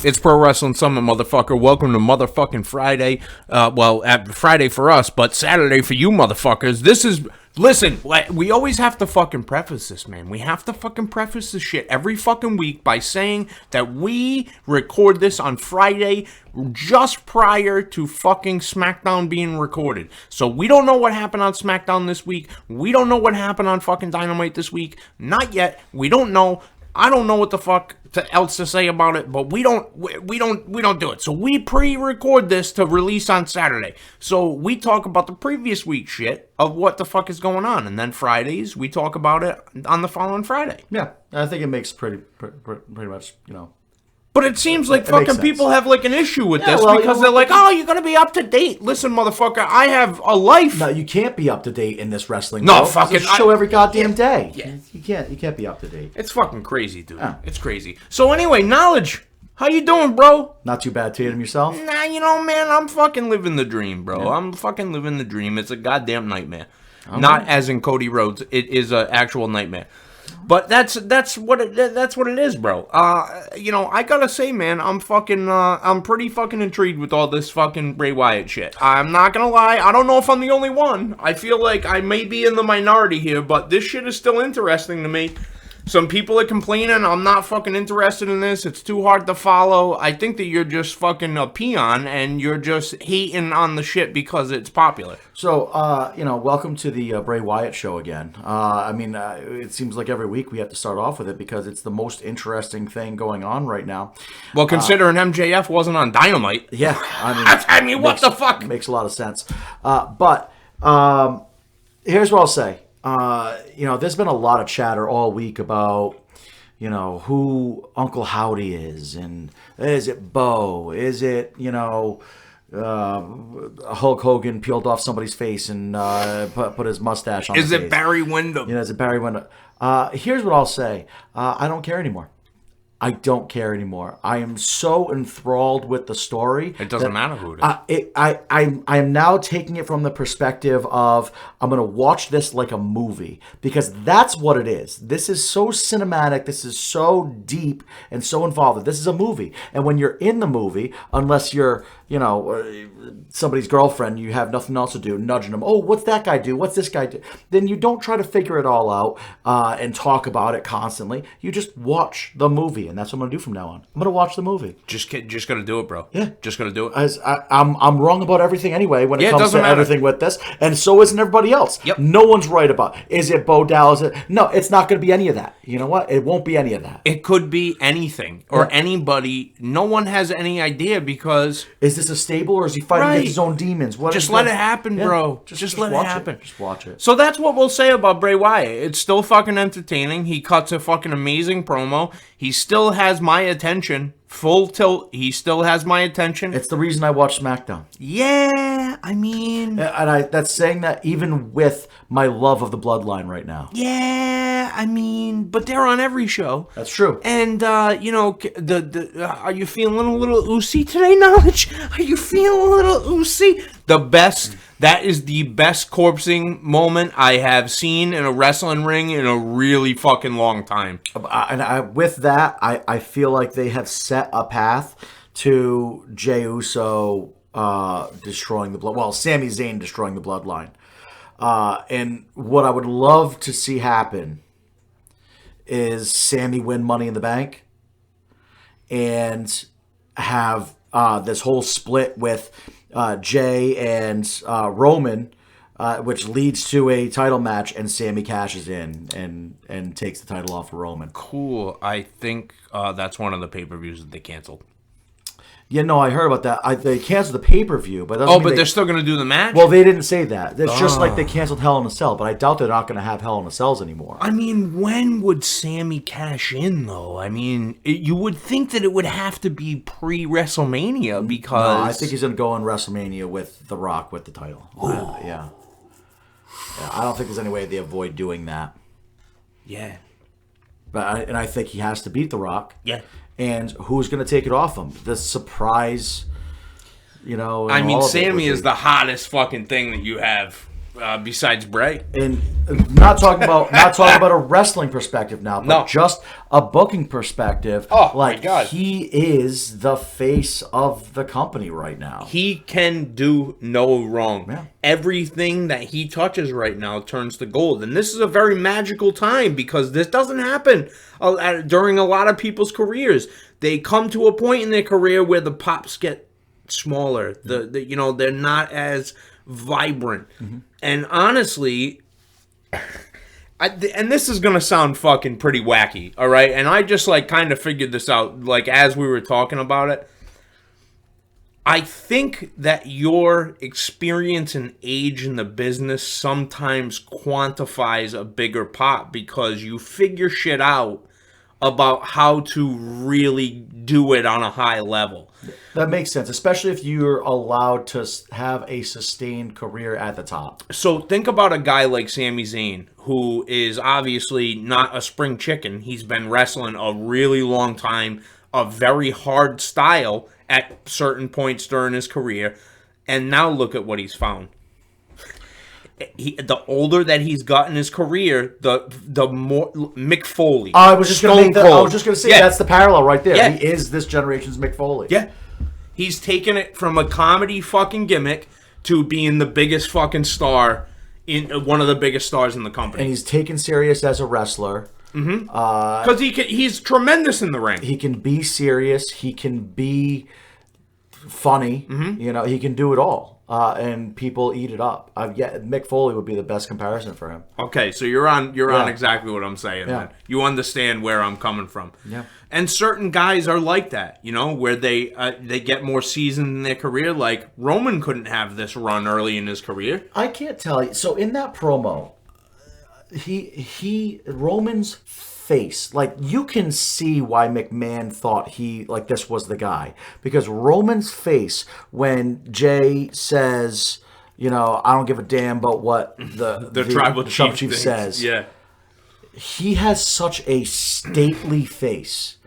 It's Pro Wrestling Summit, motherfucker. Welcome to motherfucking Friday. Friday for us, but Saturday for you, motherfuckers. Listen, we always have to fucking preface this, man. We have to fucking preface this shit every fucking week by saying that we record this on Friday just prior to fucking SmackDown being recorded. So we don't know what happened on SmackDown this week. We don't know what happened on fucking Dynamite this week. Not yet. We don't know. I don't know what the fuck else to say about it, but we don't do it. So we pre-record this to release on Saturday. So we talk about the previous week shit of what the fuck is going on, and then Fridays we talk about it on the following Friday. Yeah, I think it makes pretty much, you know. But it seems like fucking people have like an issue with this because they're like, oh, you're going to be up to date. Listen, motherfucker, I have a life. No, you can't be up to date in this wrestling. No, fucking show every goddamn day. Yeah. You can't be up to date. It's fucking crazy, dude. It's crazy. So anyway, Knowledge, how you doing, bro? Not too bad, Tatum, yourself? Nah, you know, man, I'm fucking living the dream, bro. Yeah. I'm fucking living the dream. It's a goddamn nightmare. Not as in Cody Rhodes. It is an actual nightmare. But that's what it is, bro. You know, I gotta say, man, I'm pretty fucking intrigued with all this fucking Bray Wyatt shit. I'm not gonna lie, I don't know if I'm the only one. I feel like I may be in the minority here, but this shit is still interesting to me. Some people are complaining I'm not fucking interested in this. It's too hard to follow. I think that you're just fucking a peon and you're just hating on the shit because it's popular. So, you know, welcome to the Bray Wyatt show again. It seems like every week we have to start off with it because it's the most interesting thing going on right now. Well, considering MJF wasn't on Dynamite. Yeah. I mean, what the fuck? Makes a lot of sense. But here's what I'll say. You know, there's been a lot of chatter all week about, you know, who Uncle Howdy is, and is it Bo? Is it, you know, Hulk Hogan peeled off somebody's face and put his mustache on? Is it Barry Windham? You know, is it Barry Windham? Here's what I'll say. I don't care anymore. I don't care anymore. I am so enthralled with the story. It doesn't matter who it is. I am now taking it from the perspective of I'm going to watch this like a movie because that's what it is. This is so cinematic. This is so deep and so involved. This is a movie. And when you're in the movie, unless you're, you know, somebody's girlfriend, you have nothing else to do, nudging them. Oh, what's that guy do? What's this guy do? Then you don't try to figure it all out and talk about it constantly. You just watch the movie. And that's what I'm going to do from now on. I'm going to watch the movie. Just going to do it, bro. Yeah. Just going to do it. I'm wrong about everything anyway when it comes to everything with this. And so isn't everybody else. Yep. No one's right about it. Is it Bo Dallas? No, it's not going to be any of that. You know what? It won't be any of that. It could be anything or anybody. No one has any idea because... Is this a stable or is he fighting against his own demons? Just let it happen, bro. Just let it happen. Just watch it. So that's what we'll say about Bray Wyatt. It's still fucking entertaining. He cuts a fucking amazing promo. He still has my attention. Full tilt. He still has my attention. It's the reason I watch SmackDown. Yeah, I mean... And that's saying that even with my love of the Bloodline right now. Yeah, I mean... But they're on every show. That's true. And, you know, are you feeling a little oozy today, Knowledge? Are you feeling a little oozy? That is the best corpsing moment I have seen in a wrestling ring in a really fucking long time. With that, I feel like they have set a path to Jey Uso destroying the blood. Well, Sami Zayn destroying the Bloodline. And what I would love to see happen is Sami win Money in the Bank and have this whole split with Jay and Roman, which leads to a title match, and Sami cashes in and takes the title off of Roman. Cool. I think that's one of the pay-per-views that they canceled. Yeah, no, I heard about that. They canceled the pay-per-view, but they're still going to do the match? Well, they didn't say that. It's just like they canceled Hell in a Cell, but I doubt they're not going to have Hell in a Cells anymore. I mean, when would Sami cash in, though? I mean, you would think that it would have to be pre-WrestleMania because... No, I think he's going to go in WrestleMania with The Rock with the title. Yeah, I don't think there's any way they avoid doing that. Yeah. But I think he has to beat The Rock. Yeah. And who's going to take it off him? The surprise, you know. I mean, Sami is the hottest fucking thing that you have. Besides Bray. And not talking about a wrestling perspective now, but just a booking perspective. Oh, like, my God. he is the face of the company right now. He can do no wrong. Yeah. Everything that he touches right now turns to gold. And this is a very magical time because this doesn't happen during a lot of people's careers. They come to a point in their career where the pops get smaller. They're not as vibrant. Mm-hmm. And honestly, and this is going to sound fucking pretty wacky, all right? And I just, like, kind of figured this out, like, as we were talking about it. I think that your experience and age in the business sometimes quantifies a bigger pop because you figure shit out about how to really do it on a high level. That makes sense, especially if you're allowed to have a sustained career at the top. So think about a guy like Sami Zayn, who is obviously not a spring chicken. He's been wrestling a really long time, a very hard style at certain points during his career, and now look at what he's found. The older that he's got in his career, the more Mick Foley. I was just going to say that's the parallel right there. Yeah. He is this generation's Mick Foley. Yeah, he's taken it from a comedy fucking gimmick to being the biggest fucking star in one of the biggest stars in the company, and he's taken serious as a wrestler. Mm-hmm. Because he's tremendous in the ring. He can be serious. He can be funny. Mm-hmm. He can do it all. And people eat it up. Mick Foley would be the best comparison for him. Okay, so you're on exactly what I'm saying. Yeah. Then. You understand where I'm coming from. Yeah. And certain guys are like that, where they get more seasoned in their career. Like Roman couldn't have this run early in his career. I can't tell you. So in that promo, Roman's face, like, you can see why McMahon thought this was the guy, because Roman's face when Jay says, I don't give a damn about what the tribal chief says. Yeah, he has such a stately face.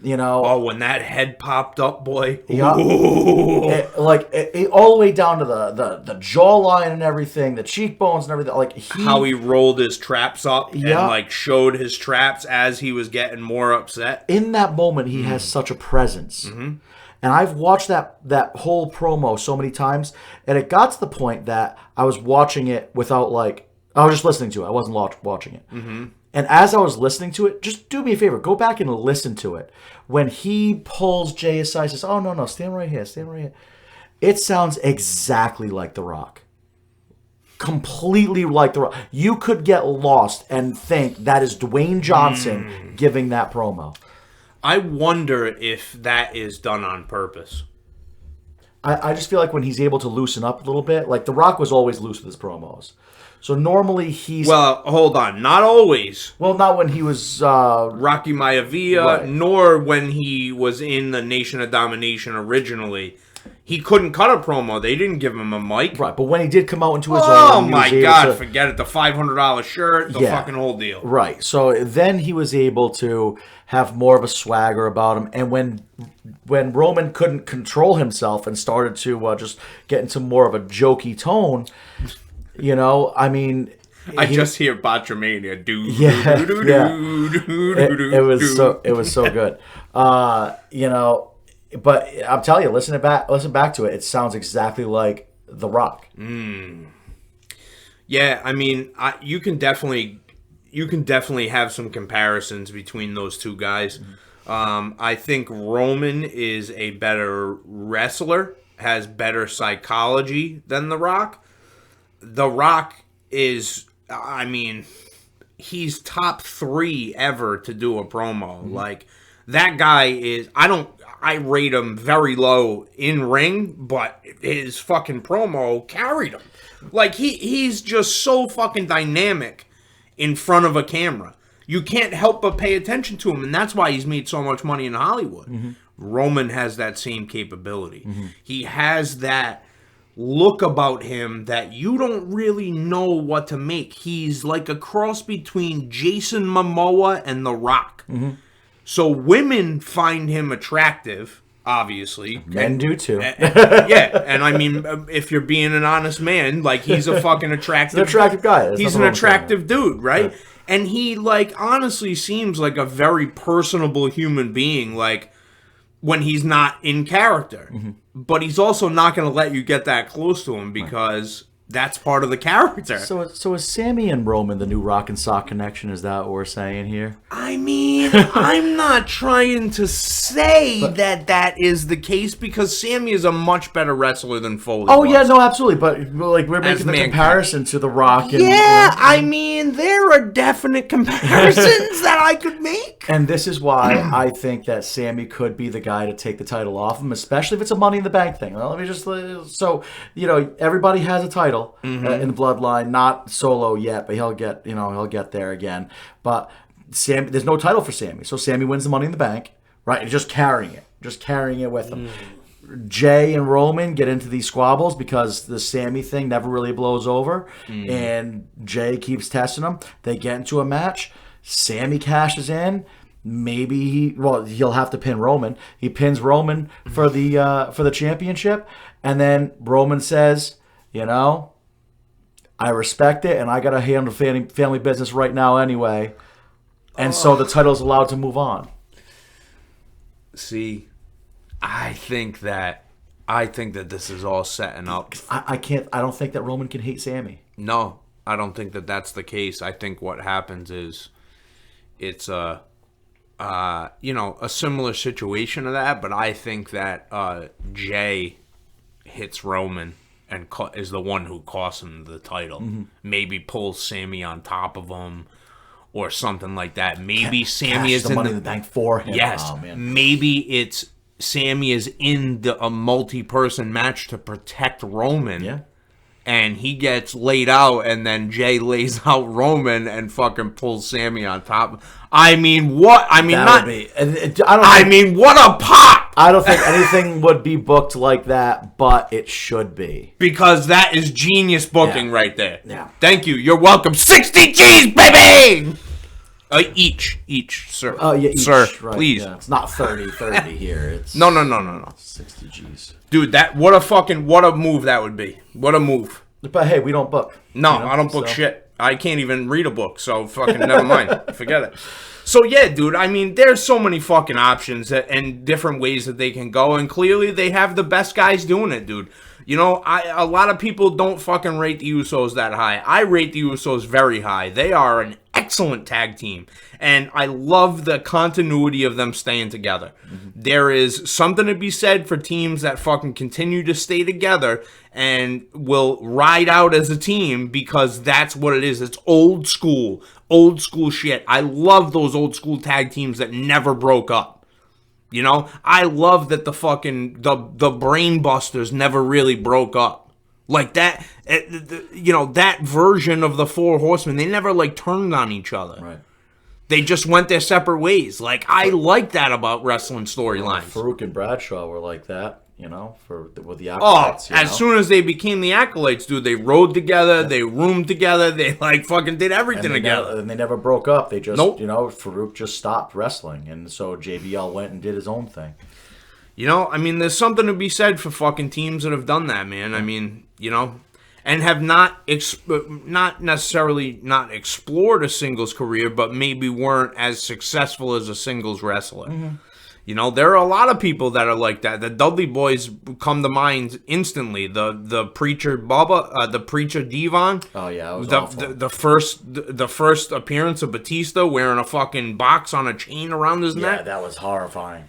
when that head popped up, boy. Yeah. All the way down to the jawline and everything, the cheekbones and everything. How he rolled his traps up and showed his traps as he was getting more upset. In that moment, he has such a presence. Mm-hmm. And I've watched that whole promo so many times, and it got to the point that I was watching it without, I was just listening to it. I wasn't watching it. Mm-hmm. And as I was listening to it, just do me a favor. Go back and listen to it. When he pulls Jay aside and says, oh, no, stand right here. It sounds exactly like The Rock. Completely like The Rock. You could get lost and think that is Dwayne Johnson giving that promo. I wonder if that is done on purpose. I just feel like when he's able to loosen up a little bit, The Rock was always loose with his promos. So normally he's... Well, hold on. Not always. Well, not when he was... Rocky Maivia, right. Nor when he was in the Nation of Domination originally. He couldn't cut a promo. They didn't give him a mic. Right, but when he did come out into his own... Oh, my God. Forget it. The $500 shirt, the fucking whole deal. Right. So then he was able to have more of a swagger about him. And when Roman couldn't control himself and started to just get into more of a jokey tone... I just hear Botchamania. It was so good. But I'm telling you, listen back to it. It sounds exactly like The Rock. Yeah, you can definitely have some comparisons between those two guys. I think Roman is a better wrestler, has better psychology than The Rock. The Rock is, he's top 3 ever to do a promo. Mm-hmm. That guy is, I rate him very low in ring, but his fucking promo carried him. He's just so fucking dynamic in front of a camera. You can't help but pay attention to him, and that's why he's made so much money in Hollywood. Mm-hmm. Roman has that same capability. Mm-hmm. He has that look about him that you don't really know what to make. He's like a cross between Jason Momoa and The Rock. Mm-hmm. So women find him attractive obviously. Men do too. Yeah, and I mean, if you're being an honest man, like, he's a fucking attractive... He's an attractive guy. That's he's an attractive dude, right? Yeah. And he, like, honestly seems like a very personable human being, like, when he's not in character. Mm-hmm. But he's also not going to let you get that close to him because... That's part of the character. So is Sammy and Roman the new Rock and Sock connection? Is that what we're saying here? I mean, I'm not trying to say that is the case because Sammy is a much better wrestler than Foley. Oh, yeah, no, absolutely. But like we're making the comparison to The Rock. And, I mean, there are definite comparisons that I could make. And this is why I think that Sammy could be the guy to take the title off him, especially if it's a Money in the Bank thing. Well, let me just everybody has a title. In the bloodline, not Solo yet, but he'll get there again. But Sammy, there's no title for Sammy, so Sammy wins the Money in the Bank, right? And just carrying it with him. Jay and Roman get into these squabbles because the Sammy thing never really blows over, and Jay keeps testing him. They get into a match. Sammy cashes in. Maybe he'll have to pin Roman. He pins Roman for the championship, and then Roman says, I respect it, and I got to handle family business right now anyway. And so the title's allowed to move on. See, I think that this is all setting up. I don't think that Roman can hate Sammy. No, I don't think that that's the case. I think what happens is it's a similar situation to that, but I think that Jay hits Roman and is the one who costs him the title. Mm-hmm. Maybe pulls Sammy on top of him or something like that. Maybe Sammy is the Money in the Bank for him. Yes. Oh, man. Maybe it's Sammy is in a multi-person match to protect Roman. Yeah. And he gets laid out, and then Jay lays out Roman and fucking pulls Sammy on top. I mean, what? I mean, what a pop! I don't think anything would be booked like that, but it should be. Because that is genius booking right there. Yeah. Thank you. You're welcome. 60 G's, baby! Each, sir. Each, sir, right, please. Yeah. It's not 30 here. It's No. 60 G's. Dude, what a move that would be. What a move. But hey, we don't book. No, I don't book shit. I can't even read a book, so fucking never mind. Forget it. So yeah, dude, I mean, there's so many fucking options and different ways that they can go, and clearly they have the best guys doing it, dude. A lot of people don't fucking rate the Usos that high. I rate the Usos very high. They are an excellent tag team, and I love the continuity of them staying together. Mm-hmm. There is something to be said for teams that fucking continue to stay together and will ride out as a team because that's what it is. It's old school shit. I love those old school tag teams that never broke up. I love that the Brain Busters never really broke up. Like that, that version of the Four Horsemen, they never like turned on each other. Right. They just went their separate ways. Like, I like that about wrestling storylines. Farouk and Bradshaw were like that, with the acolytes. As soon as they became the acolytes, dude, they rode together, they roomed together, they like fucking did everything together. And they never broke up. They just, Farouk just stopped wrestling, and so JBL went and did his own thing. I mean, there's something to be said for fucking teams that have done that, man. I mean, and have not necessarily not explored a singles career, but maybe weren't as successful as a singles wrestler. Mm-hmm. There are a lot of people that are like that. The Dudley Boys come to mind instantly. The Preacher Bubba, the Preacher Devon. Oh yeah, that was awful. The first appearance of Batista wearing a fucking box on a chain around his neck. Yeah, that was horrifying.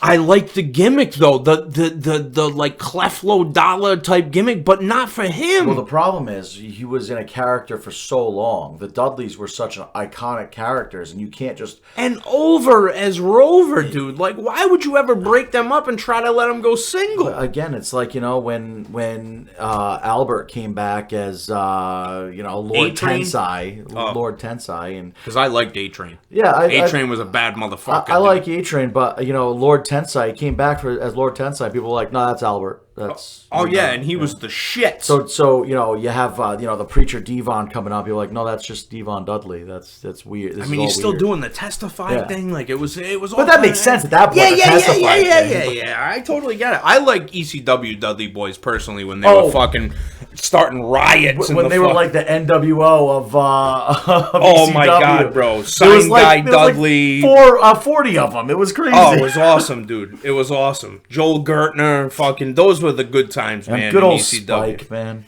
I like the gimmick though, the like Cleflo Dollar type gimmick, but not for him. Well, the problem is he was in a character for so long. The Dudleys were such iconic characters, and you can't just over as Rover, dude. Like, why would you ever break them up and try to let them go single? Again, it's like when Albert came back as Lord Tensai, Lord Tensai, and because I liked A-Train. Yeah, A-Train was a bad motherfucker. I like A-Train, but Lord Tensai. He came back as Lord Tensai. People were like, "No, that's Albert." That's and he was the shit. So you have the preacher Devon coming up. You're like, "No, that's just Devon Dudley." That's weird. He's still doing the testify thing. Like it was. But that makes sense at that point. Yeah. I totally get it. I like ECW Dudley Boys personally when they were fucking starting riots when they were like the NWO of oh ECW. my god, bro! Sign Guy Dudley. 40 of them. It was crazy. Oh, it was awesome, dude. It was awesome. Joel Gertner, fucking those were the good times, man. Good old ECW. Spike, man.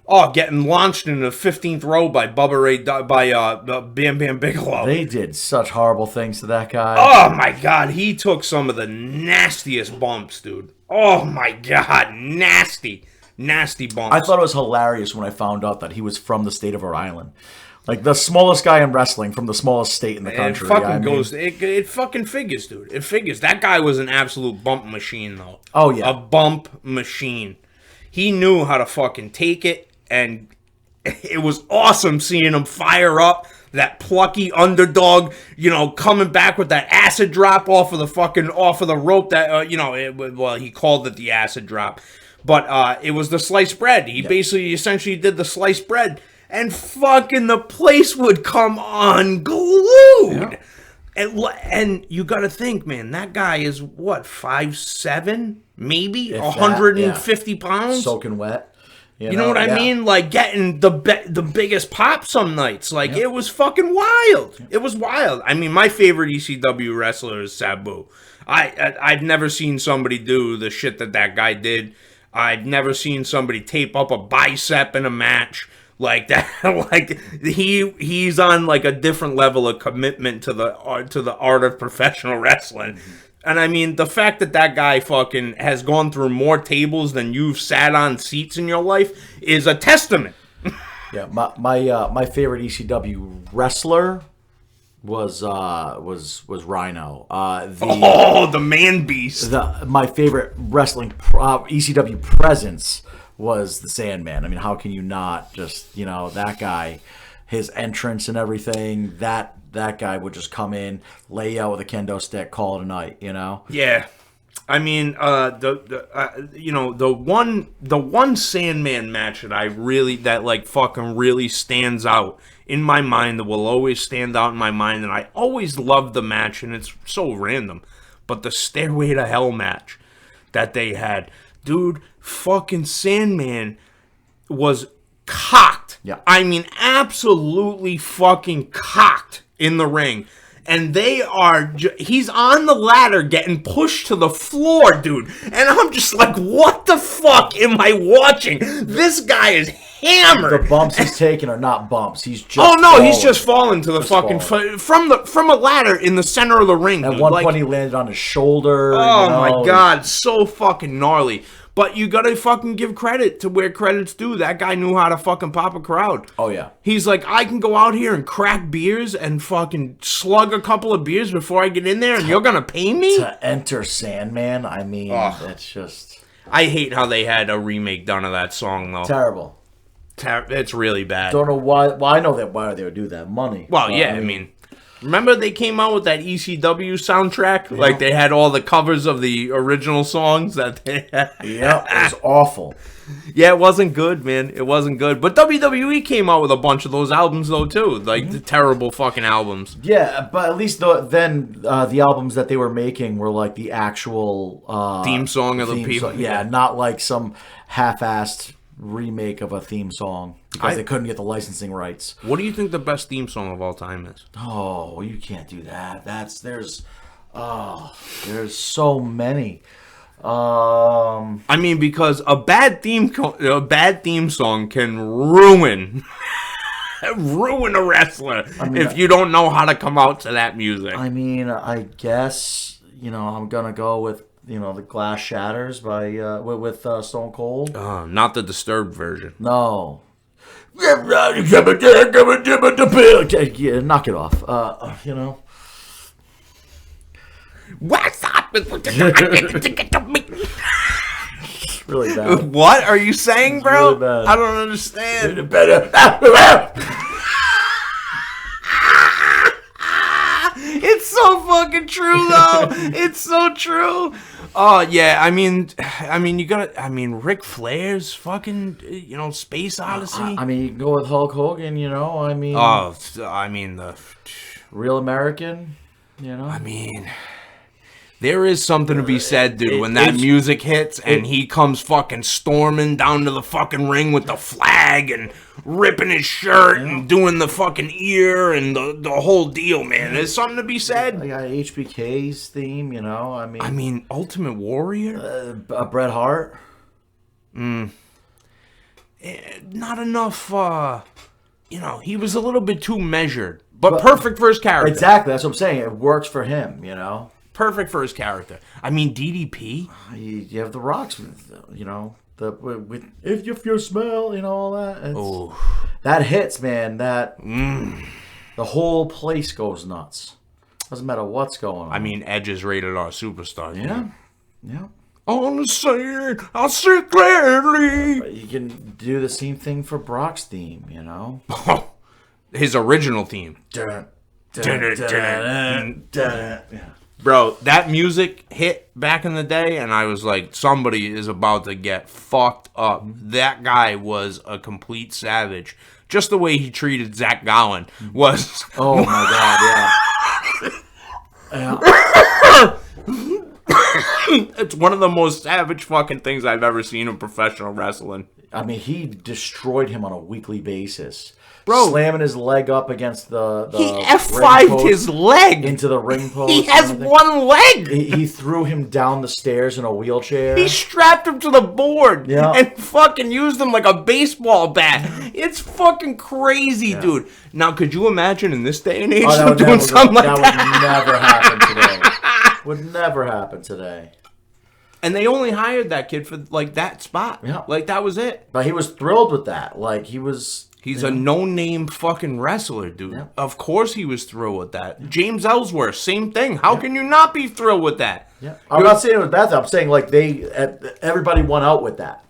Oh, getting launched in the 15th row by Bam Bam Bigelow. They did such horrible things to that guy. Oh my god, he took some of the nastiest bumps, dude. Oh my god, nasty bumps. I thought it was hilarious when I found out that he was from the state of Rhode Island. Like the smallest guy in wrestling from the smallest state in the country. It fucking figures, dude. It figures. That guy was an absolute bump machine, though. Oh, yeah. A bump machine. He knew how to fucking take it, and it was awesome seeing him fire up that plucky underdog, coming back with that acid drop off of the rope that, he called it the acid drop. But it was the sliced bread. He essentially did the sliced bread. And fucking the place would come unglued. Yeah. And you got to think, man, that guy is, 5'7", maybe? 150 pounds? Soaking wet. You know what I mean? Like getting the biggest pop some nights. Like it was fucking wild. It was wild. I mean, my favorite ECW wrestler is Sabu. I've never seen somebody do the shit that guy did. I've never seen somebody tape up a bicep in a match like that. Like he's on like a different level of commitment to the art of professional wrestling. And I mean, the fact that guy fucking has gone through more tables than you've sat on seats in your life is a testament. Yeah, my favorite ECW wrestler was Rhino. The man beast. My favorite wrestling ECW presence was the Sandman. I mean, how can you not just, that guy, his entrance and everything, that guy would just come in, lay out with a kendo stick, call it a night, Yeah. I mean, the one Sandman match that fucking really stands out in my mind, that will always stand out in my mind, and I always loved the match, and it's so random, but the Stairway to Hell match that they had, dude, fucking Sandman was cocked. Yeah. I mean, absolutely fucking cocked in the ring. And he's on the ladder getting pushed to the floor, dude. And I'm just like, what the fuck am I watching? This guy is hammered. The bumps he's taking are not bumps. He's just he's just falling to the from a ladder in the center of the ring. At one point he landed on his shoulder. Oh my god, so fucking gnarly. But you gotta fucking give credit to where credit's due. That guy knew how to fucking pop a crowd. Oh, yeah. He's like, I can go out here and crack beers and fucking slug a couple of beers before I get in there, and you're gonna pay me? To enter Sandman, I mean, that's just... I hate how they had a remake done of that song, though. Terrible. It's really bad. Don't know why. Well, I know that why they would do that. Money. Well, I mean... Remember they came out with that ECW soundtrack? Yeah. Like they had all the covers of the original songs that they had. Yeah, it was awful. Yeah, it wasn't good, man. It wasn't good. But WWE came out with a bunch of those albums, though, too. Like, the terrible fucking albums. Yeah, but at least then the albums that they were making were like the actual... theme song of the people. Yeah, not like some half-assed remake of a theme song because they couldn't get the licensing rights. What do you think the best theme song of all time is? Oh, you can't do that. There's so many. I mean, because a bad theme song can ruin a wrestler if you don't know how to come out to that music. I mean, I guess I'm gonna go with the Glass Shatters by with Stone Cold. Not the Disturbed version. No. Yeah, knock it off. What's up? It's really bad. What are you saying, bro? Really I don't understand. It's so fucking true, though. It's so true. Oh yeah, I mean, you got. I mean, Ric Flair's fucking, Space Odyssey. I mean, you can go with Hulk Hogan. I mean. Oh, I mean the Real American. I mean, there is something to be said, dude, when that music hits and he comes fucking storming down to the fucking ring with the flag and ripping his shirt and doing the fucking ear and the whole deal, man. There's something to be said. I got HBK's theme, I mean, Ultimate Warrior? Bret Hart? Not enough, he was a little bit too measured. But perfect for his character. Exactly, that's what I'm saying. It works for him, Perfect for his character. I mean, DDP. You have the Rocks, if you smell, all that. That hits, man. The whole place goes nuts. Doesn't matter what's going on. I mean, Edge is rated R superstar. Yeah. On the scene, I'll see clearly. But you can do the same thing for Brock's theme, His original theme. Dun, Bro, that music hit back in the day, and I was like, somebody is about to get fucked up. That guy was a complete savage. Just the way he treated Zach Gowen was... Oh, my God, yeah. It's one of the most savage fucking things I've ever seen in professional wrestling. I mean, he destroyed him on a weekly basis. Bro, slamming his leg up against the he F5'd his leg into the ring post. He has one leg. He threw him down the stairs in a wheelchair. He strapped him to the board and fucking used him like a baseball bat. It's fucking crazy, dude. Now, could you imagine in this day and age doing something like that? That would never happen today. And they only hired that kid for like that spot. Yeah. Like that was it. But he was thrilled with that. Like he was. He's a no-name fucking wrestler, dude. Yeah. Of course he was thrilled with that. Yeah. James Ellsworth, same thing. How can you not be thrilled with that? Yeah. I'm not saying it was bad. I'm saying like everybody won out with that,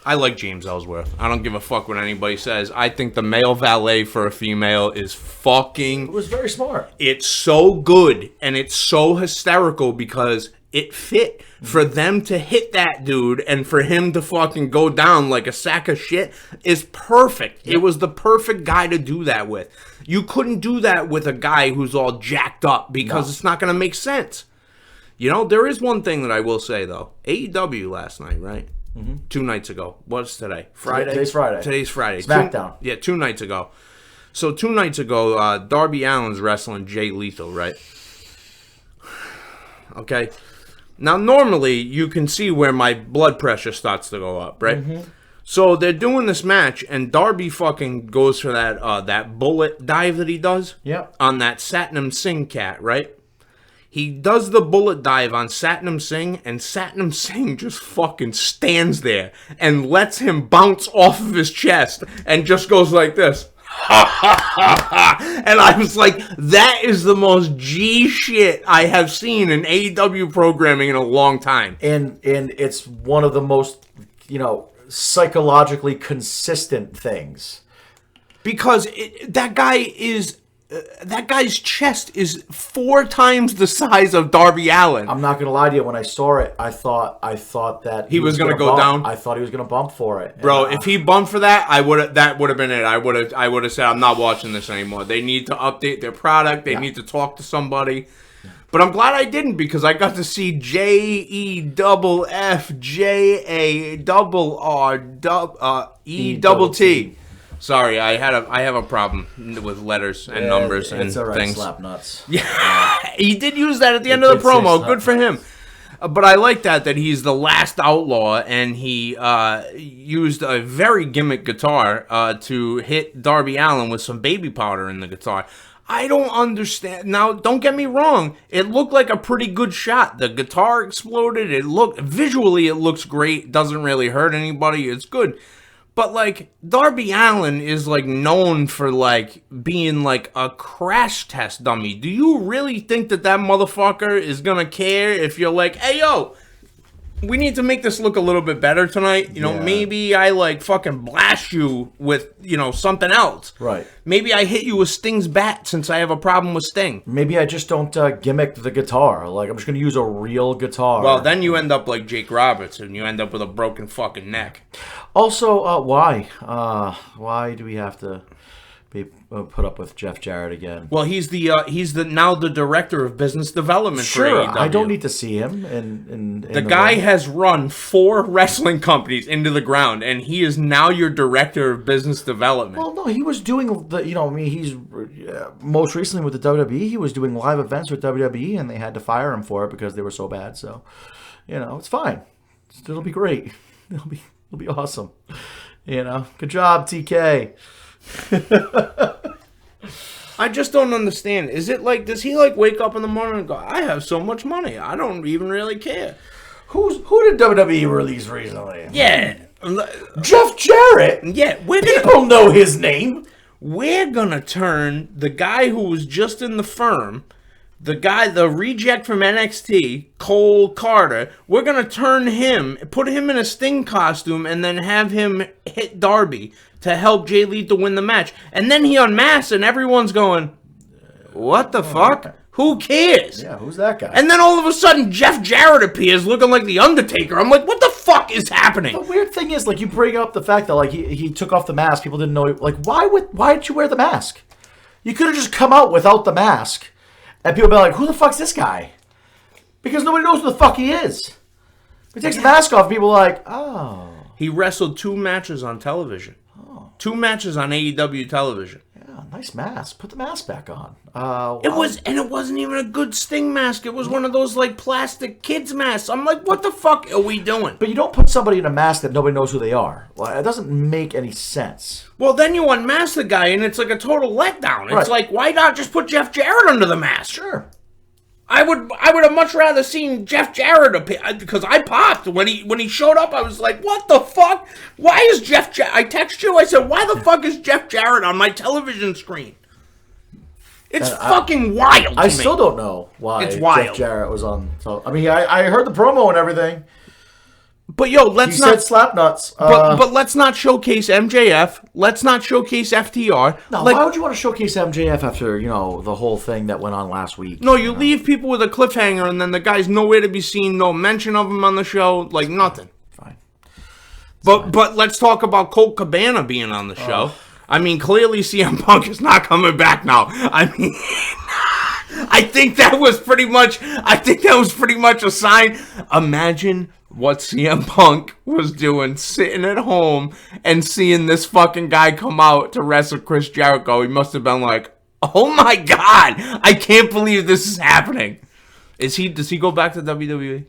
I like James Ellsworth. I don't give a fuck what anybody says. I think the male valet for a female is fucking... It was very smart. It's so good, and it's so hysterical because... It fit for them to hit that dude and for him to fucking go down like a sack of shit is perfect. It was the perfect guy to do that with. You couldn't do that with a guy who's all jacked up because it's not going to make sense. There is one thing that I will say, though. AEW last night, right? Mm-hmm. 2 nights ago. What's today? Friday? Today's Friday. Today's Friday. SmackDown. 2 nights ago. So 2 nights ago, Darby Allin's wrestling Jay Lethal, right? Okay. Now, normally, you can see where my blood pressure starts to go up, right? Mm-hmm. So, they're doing this match, and Darby fucking goes for that bullet dive that he does on that Satnam Singh cat, right? He does the bullet dive on Satnam Singh, and Satnam Singh just fucking stands there and lets him bounce off of his chest and just goes like this. And I was like, that is the most G shit I have seen in AEW programming in a long time. And it's one of the most, psychologically consistent things. Because that guy's chest is 4 times the size of Darby Allin. I'm not gonna lie to you. When I saw it, I thought that he was gonna go down. I thought he was gonna bump for it, bro. If he bumped for that, that would have been it. I would have said, I'm not watching this anymore. They need to update their product. They need to talk to somebody. But I'm glad I didn't because I got to see JEFFJARREET. Sorry, I have a problem with letters and numbers and it's all right, things. Slap nuts. Yeah, he did use that at the end of the promo. Good for him. But I like that he's the last outlaw, and he used a very gimmick guitar to hit Darby Allin with some baby powder in the guitar. I don't understand. Now, don't get me wrong. It looked like a pretty good shot. The guitar exploded. Visually, it looks great. Doesn't really hurt anybody. It's good. But, like, Darby Allin is, like, known for, like, being, like, a crash test dummy. Do you really think that motherfucker is gonna care if you're like, hey, yo, we need to make this look a little bit better tonight. You know, maybe I like fucking blast you with, you know, something else. Right. Maybe I hit you with Sting's bat since I have a problem with Sting. Maybe I just don't gimmick the guitar. Like, I'm just going to use a real guitar. Well, then you end up like Jake Roberts and you end up with a broken fucking neck. Also, why? Why do we have to be put up with Jeff Jarrett again? Well, he's now the director of business development for AEW. I don't need to see him. In the guy has run 4 wrestling companies into the ground, and he is now your director of business development. Well, no, he was doing the, you know, I mean, he's most recently with the WWE, he was doing live events with WWE, and they had to fire him for it because they were so bad. So, you know, it's fine. It'll be great. It'll be awesome. You know, good job, TK. I just don't understand. Is it like, does he like wake up in the morning and go, I have so much money, I don't even really care? Who did WWE release recently? Yeah. Jeff Jarrett? Yeah. People know his name. We're gonna turn the guy who was just in the firm, the reject from NXT, Cole Carter, we're gonna turn him, put him in a Sting costume, and then have him hit Darby to help Jay Lethal win the match. And then he unmasks and everyone's going, what the fuck? Who cares? Yeah, who's that guy? And then all of a sudden, Jeff Jarrett appears looking like The Undertaker. I'm like, what the fuck is happening? The weird thing is, like, you bring up the fact that, like, he took off the mask. People didn't know. Like, why did you wear the mask? You could have just come out without the mask. And people be like, who the fuck's this guy? Because nobody knows who the fuck he is. He takes the mask off, people are like, oh. He wrestled 2 matches on television. 2 matches on AEW television. Yeah, nice mask. Put the mask back on. It wasn't even a good Sting mask. It was one of those like plastic kids masks. I'm like, what the fuck are we doing? But you don't put somebody in a mask that nobody knows who they are. Well, it doesn't make any sense. Well, then you unmask the guy and it's like a total letdown. Right. It's like, why not just put Jeff Jarrett under the mask? Sure. I would have much rather seen Jeff Jarrett appear, because I popped when he showed up. I was like, "What the fuck? Why is Jeff Jarrett?" I texted you. I said, "Why the fuck is Jeff Jarrett on my television screen?" It's fucking wild. I still don't know why it's wild. Jeff Jarrett was on. So I mean, I heard the promo and everything. But yo, let's not. He said slap nuts. But let's not showcase MJF. Let's not showcase FTR. No, why would you want to showcase MJF after, you know, the whole thing that went on last week? No, you leave people with a cliffhanger, and then the guy's nowhere to be seen. No mention of him on the show. Like nothing. Fine. But let's talk about Colt Cabana being on the show. I mean, clearly CM Punk is not coming back now. I mean, I think that was pretty much a sign. Imagine what CM Punk was doing, sitting at home and seeing this fucking guy come out to wrestle Chris Jericho. He must have been like, oh my God, I can't believe this is happening. Does he go back to WWE?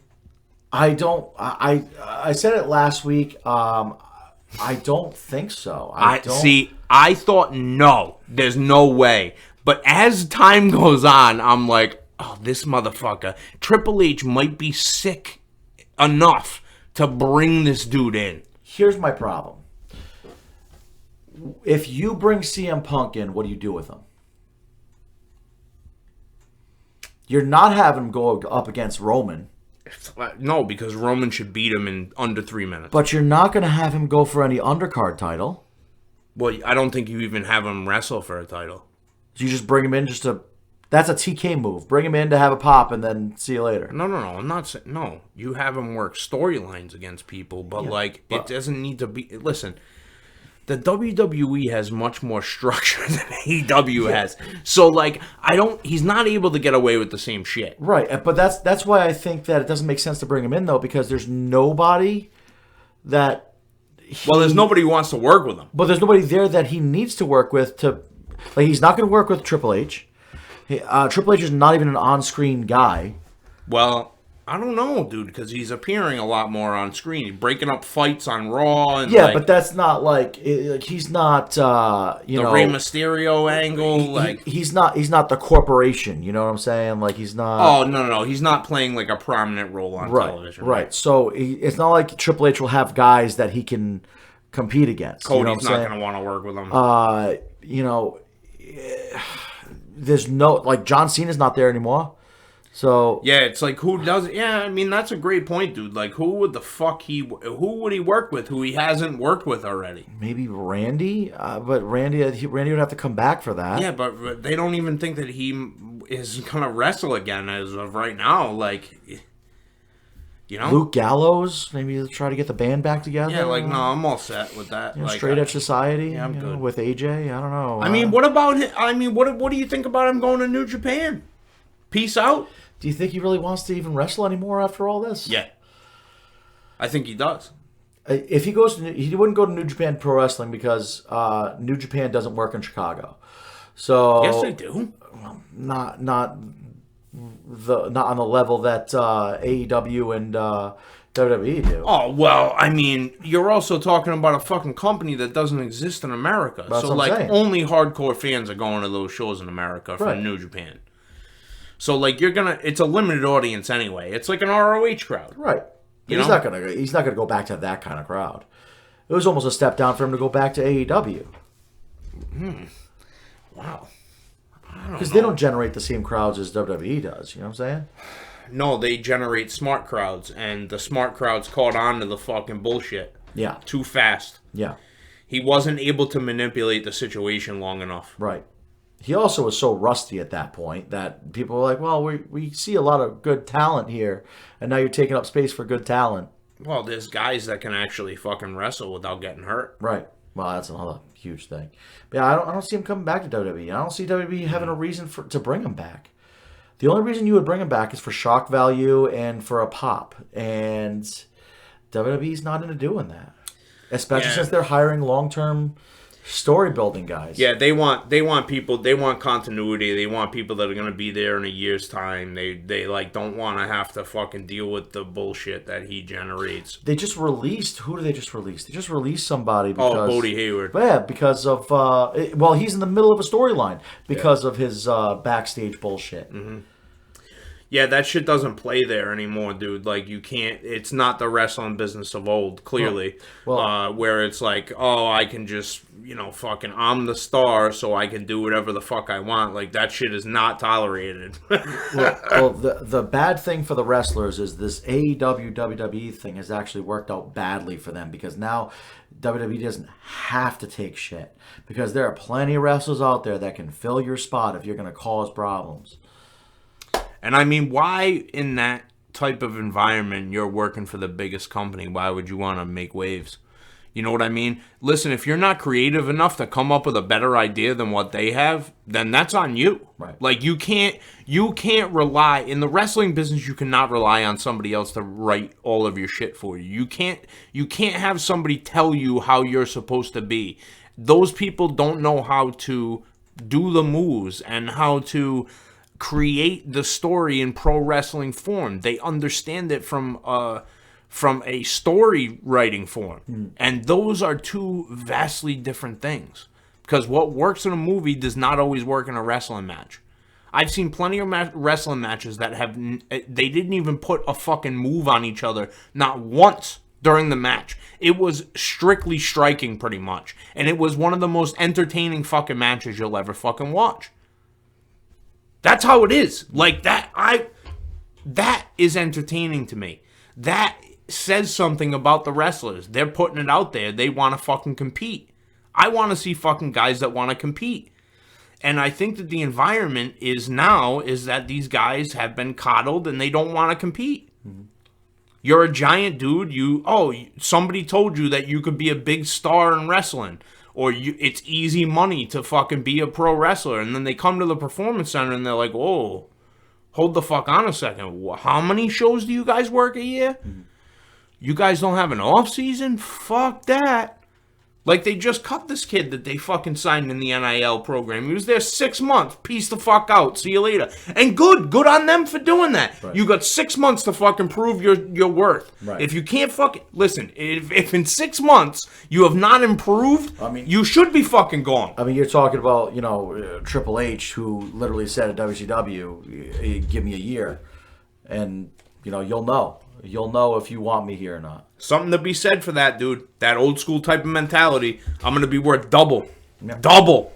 I said it last week. I don't think so. I thought no, there's no way. But as time goes on, I'm like, oh, this motherfucker. Triple H might be sick enough to bring this dude in. Here's my problem. If you bring CM Punk in, what do you do with him? You're not having him go up against Roman. No, because Roman should beat him in under 3 minutes. But you're not going to have him go for any undercard title. Well, I don't think you even have him wrestle for a title. You just bring him in just to... That's a TK move. Bring him in to have a pop and then see you later. No. I'm not saying... No. You have him work storylines against people, but, it doesn't need to be... Listen, the WWE has much more structure than AEW has. So, he's not able to get away with the same shit. Right, but that's why I think that it doesn't make sense to bring him in, though, because there's nobody that... there's nobody who wants to work with him. But there's nobody there that he needs to work with to... Like, he's not going to work with Triple H. Triple H is not even an on-screen guy. Well, I don't know, dude, because he's appearing a lot more on screen. He's breaking up fights on Raw. And but that's not he's not, the Rey Mysterio angle. He's not the corporation. You know what I'm saying? Like, he's not. Oh, no. He's not playing like a prominent role on television. Right. So it's not like Triple H will have guys that he can compete against. Cody's not going to want to work with him. There's no, John Cena's not there anymore. So yeah, it's like who does? Yeah, I mean that's a great point, dude. Like who would he work with who he hasn't worked with already? maybe Randy, but Randy would have to come back for that. Yeah, but they don't even think that he is gonna wrestle again as of right now. Like, you know, Luke Gallows, maybe try to get the band back together. yeah, like no, I'm all set with that. You know, Like, Straight Edge Society. Yeah, I'm you know, good. with AJ. I don't know. I mean, what about him? I mean, what do you think about him going to New Japan? Peace out. do you think he really wants to even wrestle anymore after all this? Yeah, I think he does. If he goes, he wouldn't go to New Japan Pro Wrestling because New Japan doesn't work in Chicago. So Yes, they do. not on the level that AEW and WWE do. Oh, well, I mean, you're also talking about a fucking company that doesn't exist in America. That's So, what I'm like, saying. only hardcore fans are going to those shows in America from Right. New Japan. So, like, it's a limited audience anyway. It's like an ROH crowd. Right. You He's know? not gonna go back to that kind of crowd. It was almost a step down for him to go back to AEW Wow. because they don't generate the same crowds as WWE does. You know what I'm saying? No, they generate smart crowds, and the smart crowds caught on to the fucking bullshit Yeah. too fast. Yeah. He wasn't able to manipulate the situation long enough. Right. He also was so rusty at that point that people were like, well, we see a lot of good talent here, and now you're taking up space for good talent. Well, there's guys that can actually fucking wrestle without getting hurt. Right. Well, that's another huge thing. But yeah, I don't see him coming back to WWE. I don't see WWE having a reason to bring him back. The only reason you would bring him back is for shock value and for a pop. And WWE's not into doing that. Especially since they're hiring long-term story building guys. Yeah, they want people. They want continuity. They want people that are going to be there in a year's time. They like don't want to have to fucking deal with the bullshit that he generates. They just released. Who did they just release? They just released somebody because. Oh, Bodie Hayward. Yeah, because of well, he's in the middle of a storyline because of his backstage bullshit. Mm-hmm. Yeah, that shit doesn't play there anymore, dude. Like, you can't... It's not the wrestling business of old, clearly. Where it's like, oh, I can just, fucking... I'm the star, so I can do whatever the fuck I want. Like, that shit is not tolerated. well, the bad thing for the wrestlers is this AEW, WWE thing has actually worked out badly for them because now WWE doesn't have to take shit. Because there are plenty of wrestlers out there that can fill your spot if you're going to cause problems. And I mean, why in that type of environment you're working for the biggest company? Why would you want to make waves? You know what I mean? Listen, if you're not creative enough to come up with a better idea than what they have, then that's on you. Right. Like you can't rely in the wrestling business. You cannot rely on somebody else to write all of your shit for you. You can't have somebody tell you how you're supposed to be. Those people don't know how to do the moves and how to create the story in pro wrestling form. They understand it from a story writing form. And those are two vastly different things. Because what works in a movie does not always work in a wrestling match. I've seen plenty of wrestling matches that they didn't even put a fucking move on each other, not once during the match. It was strictly striking pretty much. And it was one of the most entertaining fucking matches you'll ever fucking watch. That's how it is. Like that is entertaining to me. That says something about the wrestlers. They're putting it out there. They want to fucking compete. I want to see fucking guys that want to compete. And I think that the environment is that these guys have been coddled and they don't want to compete. Mm-hmm. You're a giant dude. Somebody told you that you could be a big star in wrestling. Or it's easy money to fucking be a pro wrestler. And then they come to the performance center and they're like, whoa, hold the fuck on a second. How many shows do you guys work a year? Mm-hmm. You guys don't have an off season? Fuck that. Like, they just cut this kid that they fucking signed in the NIL program. He was there 6 months. Peace the fuck out. See you later. And good on them for doing that. Right. You got 6 months to fucking prove your worth. Right. If you can't fucking... Listen, if in 6 months you have not improved, you should be fucking gone. I mean, you're talking about, Triple H, who literally said at WCW, give me a year. And, you'll know. You'll know if you want me here or not. Something to be said for that, dude. That old school type of mentality. I'm going to be worth double. Yeah. Double.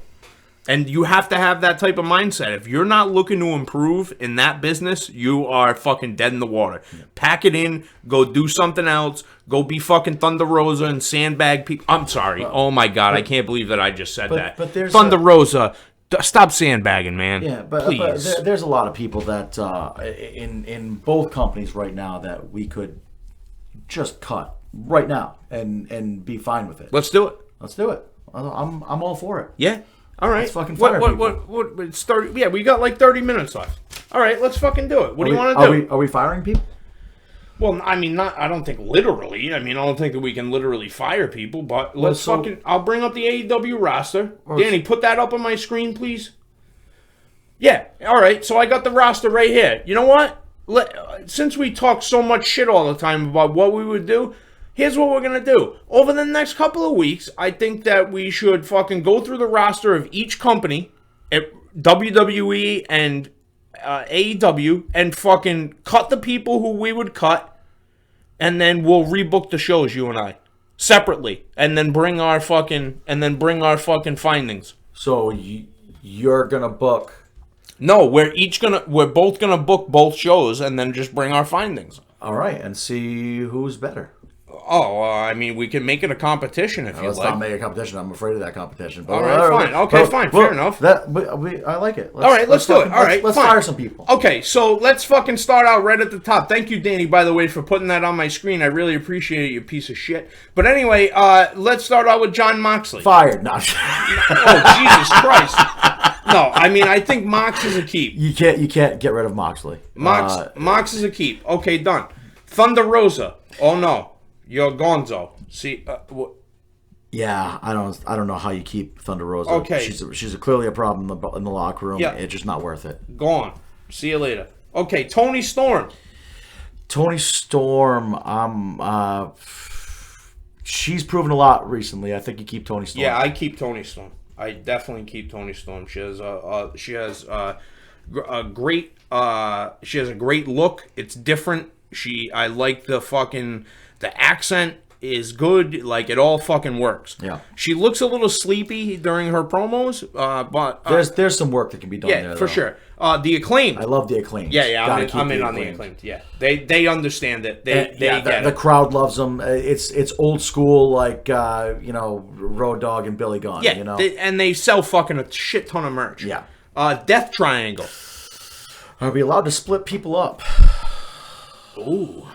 And you have to have that type of mindset. If you're not looking to improve in that business, you are fucking dead in the water. Yeah. Pack it in, go do something else, go be fucking Thunder Rosa and sandbag people. I'm sorry. Well, oh my God, I can't believe that I just said that. But there's Thunder Rosa, stop sandbagging, man. Yeah, but there's a lot of people that in both companies right now that we could just cut right now and be fine with it. Let's do it. Let's do it. I'm all for it. Yeah. All right. Let's fucking fire people. What, it's 30, yeah, we got like 30 minutes left. All right, let's fucking do it. What do you want to do? Are we firing people? Well, I mean, I don't think literally. I mean, I don't think that we can literally fire people, but I'll bring up the AEW roster. Danny, put that up on my screen, please. Yeah, all right, so I got the roster right here. You know what? Since we talk so much shit all the time about what we would do, here's what we're going to do. Over the next couple of weeks, I think that we should fucking go through the roster of each company, at WWE and AEW, and fucking cut the people who we would cut, and then we'll rebook the shows, you and I, separately, and then bring our fucking findings. So you're going to book... No, we're both going to book both shows and then just bring our findings. All right, and see who's better. Oh, I mean, we can make it a competition if you like. Let's not make a competition. I'm afraid of that competition. But all right, fine. Okay, fine. Fair enough. I like it. All right, let's do it. All right, let's fire some people. Okay, so let's fucking start out right at the top. Thank you, Danny, by the way, for putting that on my screen. I really appreciate it, you piece of shit. But anyway, let's start out with Jon Moxley. Fired. No. Oh, Jesus Christ. No, I mean, I think Mox is a keep. You can't get rid of Moxley. Mox is a keep. Okay, done. Thunder Rosa. Oh no, you're Gonzo. See, yeah, I don't know how you keep Thunder Rosa. Okay, she's clearly a problem in the locker room. Yeah. It's just not worth it. Gone. See you later. Okay, Toni Storm. Toni Storm. She's proven a lot recently. I think you keep Toni Storm. Yeah, I keep Toni Storm. I definitely keep Toni Storm. She has a great look. It's different. I like the accent is good. Like, it all fucking works. Yeah. She looks a little sleepy during her promos, but there's some work that can be done there. Yeah, for sure. The Acclaimed. I love the Acclaimed. Yeah, I'm in on the Acclaimed. Yeah, they understand it. They get it. The crowd loves them. It's old school, like Road Dogg and Billy Gunn. Yeah, and they sell fucking a shit ton of merch. Yeah. Death Triangle. Are we allowed to split people up? Ooh.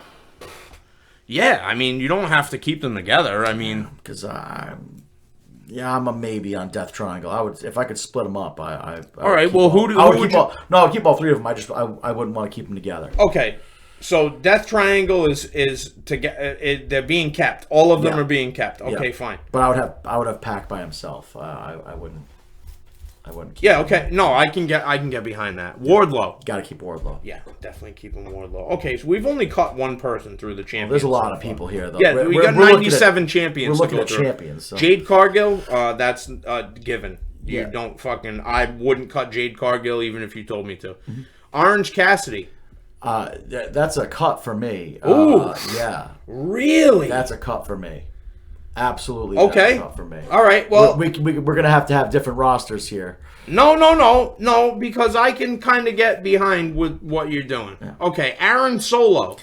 Yeah, I mean, you don't have to keep them together. I mean, because I'm a maybe on Death Triangle. I would, if I could split them up. All right. Well, I would keep all three of them. I wouldn't want to keep them together. Okay. So Death Triangle is they're being kept. All of them are being kept. Okay, fine. But I would have Pac by himself. I wouldn't. Keep him. Okay. No, I can get behind that. Wardlow. Got to keep Wardlow. Yeah, definitely keeping Wardlow. Okay, so we've only cut one person through the champions. There's a lot of people here, though. Yeah, we got 97 champions. We're looking at champions. So. Jade Cargill, that's given. You don't fucking. I wouldn't cut Jade Cargill even if you told me to. Mm-hmm. Orange Cassidy. That's a cut for me. Ooh. Yeah. Really? That's a cut for me. Absolutely. Okay. That's a cut for me. All right. Well, we're gonna have to have different rosters here. No, because I can kind of get behind with what you're doing. Yeah. Okay, Aaron Solo.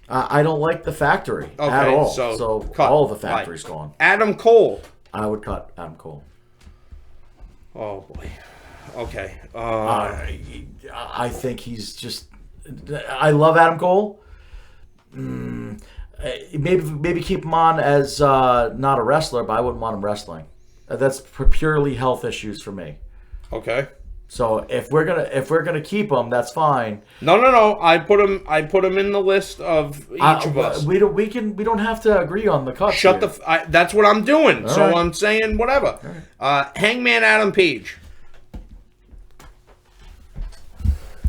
I don't like the factory at all. So cut. All of the factory's gone. Adam Cole. I would cut Adam Cole. Oh boy. Okay. I think he's just. I love Adam Cole. Maybe keep him on as not a wrestler, but I wouldn't want him wrestling. That's purely health issues for me. Okay. So if we're gonna keep him, that's fine. No. I put him in the list of each of us. We don't have to agree on the cut. That's what I'm doing. All so right. I'm saying whatever. Right. Hangman Adam Page.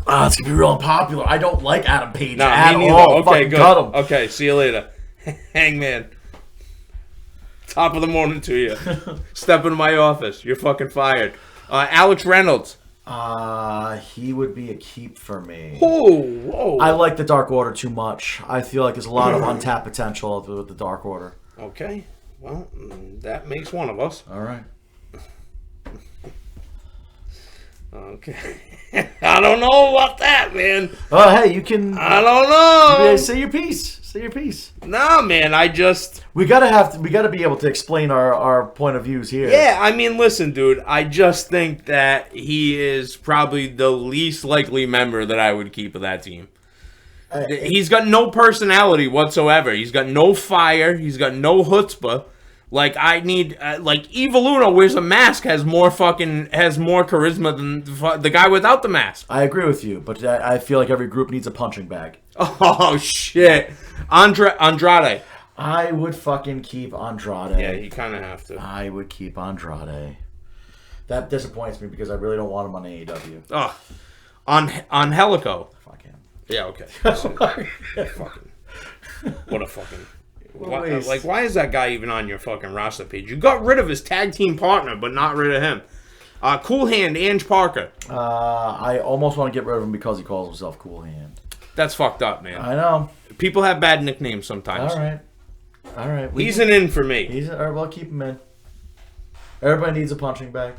It's gonna be real unpopular. I don't like Adam Page at all. Okay, good. Cut him. Okay, see you later. Hangman. Top of the morning to you. Step into my office. You're fucking fired. Alex Reynolds. He would be a keep for me. Whoa. I like the Dark Order too much. I feel like there's a lot of untapped potential with the Dark Order. Okay. Well, that makes one of us. All right. Okay. I don't know about that, man. Oh, hey, you can. I don't know. Yeah, say your piece. Say your piece. Nah, man. We gotta be able to explain our point of views here. Yeah, I mean, listen, dude. I just think that he is probably the least likely member that I would keep of that team. He's got no personality whatsoever. He's got no fire. He's got no chutzpah. Like, I need, Evil Uno wears a mask, has more charisma than the guy without the mask. I agree with you, but I feel like every group needs a punching bag. Oh, shit. Andrade. I would fucking keep Andrade. Yeah, you kind of have to. I would keep Andrade. That disappoints me because I really don't want him on AEW. Oh, on Helico. Fuck him. Yeah, okay. Fucking. What a fucking. Why is that guy even on your fucking roster page? You got rid of his tag team partner, but not rid of him. Cool Hand, Ange Parker. I almost want to get rid of him because he calls himself Cool Hand. That's fucked up, man. I know. People have bad nicknames sometimes. All right. He's an in for me. All right, well, keep him in. Everybody needs a punching bag.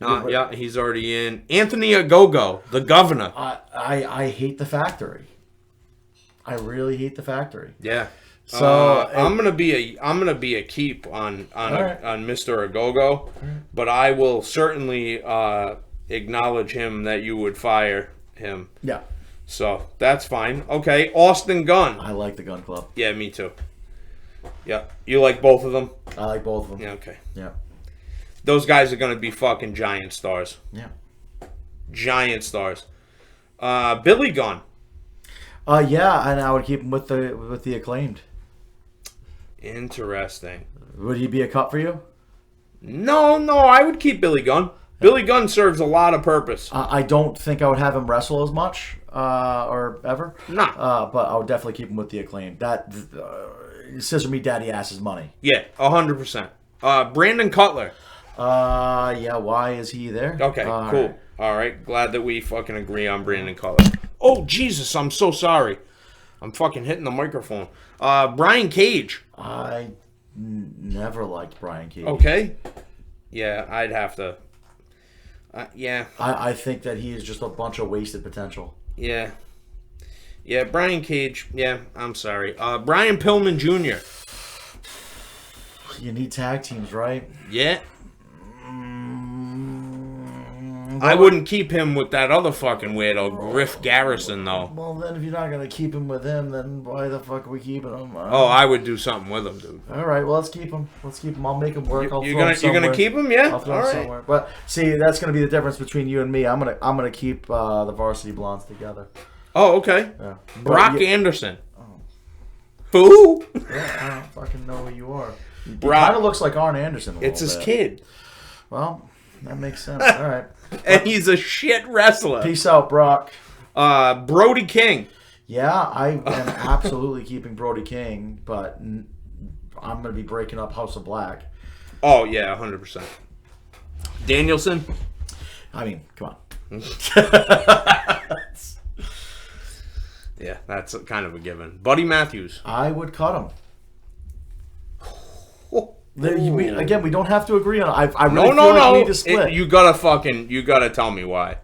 Yeah, he's already in. Anthony Ogogo, the governor. I hate the factory. I really hate the factory. Yeah. So I'm gonna be a keep on Mr. Ogogo, but I will certainly acknowledge him that you would fire him. Yeah. So that's fine. Okay, Austin Gunn. I like the Gun Club. Yeah, me too. Yeah, you like both of them? I like both of them. Yeah. Okay. Yeah. Those guys are gonna be fucking giant stars. Yeah. Giant stars. Billy Gunn. Yeah, and I would keep him with the Acclaimed. Interesting. Would he be a cut for you? No, I would keep Billy Gunn. Billy Gunn serves a lot of purpose. I don't think I would have him wrestle as much or ever. Nah. But I would definitely keep him with the Acclaimed. That Scissor Me Daddy Ass's money. Yeah, 100%. Brandon Cutler. Yeah, why is he there? Okay, cool. All right, glad that we fucking agree on Brandon Cutler. Oh, Jesus, I'm so sorry. I'm fucking hitting the microphone. Brian Cage. I never liked Brian Cage. Okay. Yeah, I'd have to. Yeah. I think that he is just a bunch of wasted potential. Yeah. Yeah, Brian Cage. Yeah, I'm sorry. Brian Pillman Jr. You need tag teams, right? Yeah. I wouldn't keep him with that other fucking weirdo, Griff Garrison, though. Well, then if you're not going to keep him with him, then why the fuck are we keeping him? Oh, I would do something with him, dude. All right, well, let's keep him. I'll make him work. You're gonna keep him, yeah? I'll throw him somewhere. But see, that's going to be the difference between you and me. I'm gonna keep the Varsity Blondes together. Oh, okay. Yeah. Brock Anderson. Oh. Who? Yeah, I don't fucking know who you are. Brock. He kind of looks like Arn Anderson. It's his kid. Well, that makes sense. All right. And he's a shit wrestler. Peace out, Brock. Brody King. Yeah, I am absolutely keeping Brody King, but I'm going to be breaking up House of Black. Oh, yeah, 100%. Danielson. I mean, come on. Yeah, that's kind of a given. Buddy Matthews. I would cut him. Again, we don't have to agree on it. I really feel like we need to split. You gotta tell me why.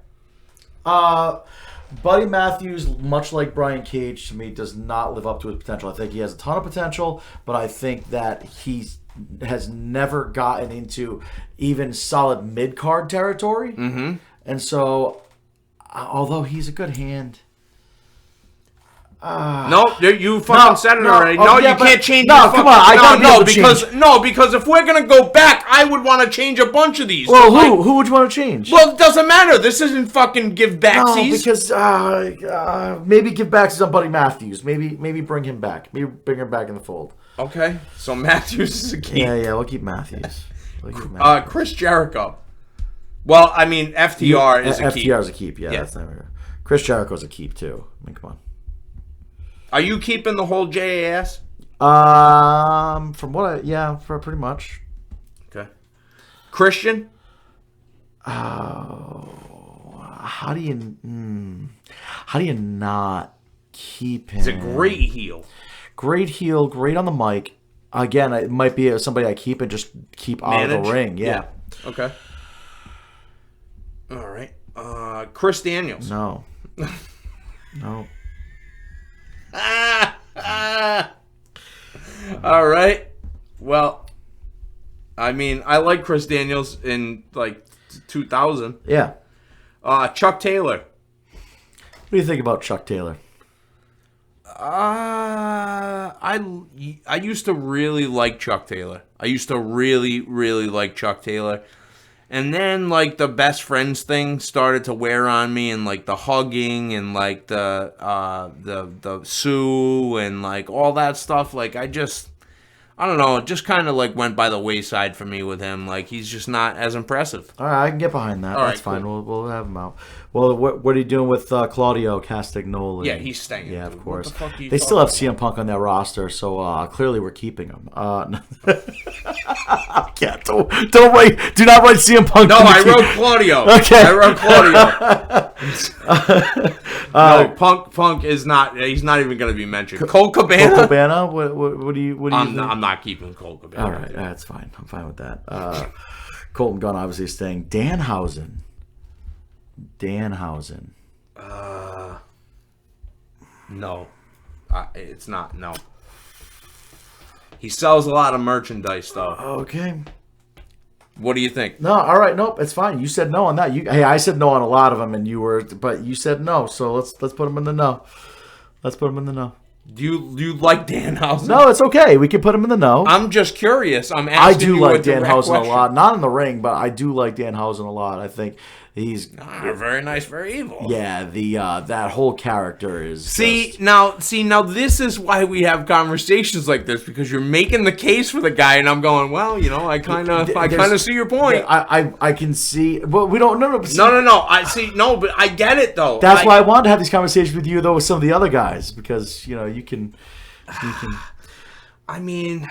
Buddy Matthews, much like Brian Cage, to me, does not live up to his potential. I think he has a ton of potential, but I think that he has never gotten into even solid mid-card territory. Mm-hmm. And so, although he's a good hand... No, you fucking said it already. Oh, you can't change. No, come on. Because if we're gonna go back, I would want to change a bunch of these. Well, who would you want to change? Well, it doesn't matter. This isn't fucking give backsies. No, because maybe give backsies on Buddy Matthews. Maybe bring him back. Maybe bring him back in the fold. Okay, so Matthews is a keep. Yeah, we'll keep Matthews. Chris Jericho. Well, I mean, FTR is a keep. FTR is a keep. Yeah. That's never. Chris Jericho's a keep too. I mean, come on. Are you keeping the whole JAS? From what for pretty much. Okay. Christian? Oh, how do you not keep him? He's a great heel. Great heel, great on the mic. Again, it might be somebody I keep and just keep out of the ring. Yeah. Okay. All right. Chris Daniels. No. No. All right. Well, I mean, I like Chris Daniels in like 2000. Yeah. Chuck Taylor. What do you think about Chuck Taylor? I used to really like Chuck Taylor. I used to really, really like Chuck Taylor. And then, like, the best friends thing started to wear on me, and, like, the hugging and, like, the Sue and, like, all that stuff. Like, I don't know, it just kind of, like, went by the wayside for me with him. Like, he's just not as impressive. All right, I can get behind that. All That's right, fine. cool. We'll have him out. Well, what are you doing with Claudio Castagnoli? Yeah, he's staying. Yeah, Dude. of course. What the fuck are you They still have talking CM Punk on their roster, so clearly we're keeping him. Yeah, don't write. Do not write CM Punk. No, I wrote Claudio. Okay. I wrote Claudio. No, Punk is not. He's not even going to be mentioned. Colt Cabana. Colt Cabana. What do you? I'm think? not keeping Colt Cabana. All right, that's fine. I'm fine with that. Colton Gunn obviously is staying. Danhausen. No, it's not. No. He sells a lot of merchandise, though. Okay. What do you think? No, all right, nope, it's fine. You said no on that. Hey, I said no on a lot of them, and but you said no. So let's put them in the no. Let's put them in the no. Do you like Danhausen? No, it's okay. We can put him in the no. I'm just curious. I'm I asking do you like a direct Danhausen question. a lot. Not in the ring, but I do like Danhausen a lot. I think he's very nice, very evil. yeah. That whole character is See now, this is why we have conversations like this, because you're making the case for the guy, and I'm going, well, you know, I kind of see your point. I can see, but we don't. No. I see. No, but I get it though. That's why I wanted to have these conversations with you, though, with some of the other guys, because you can. I mean,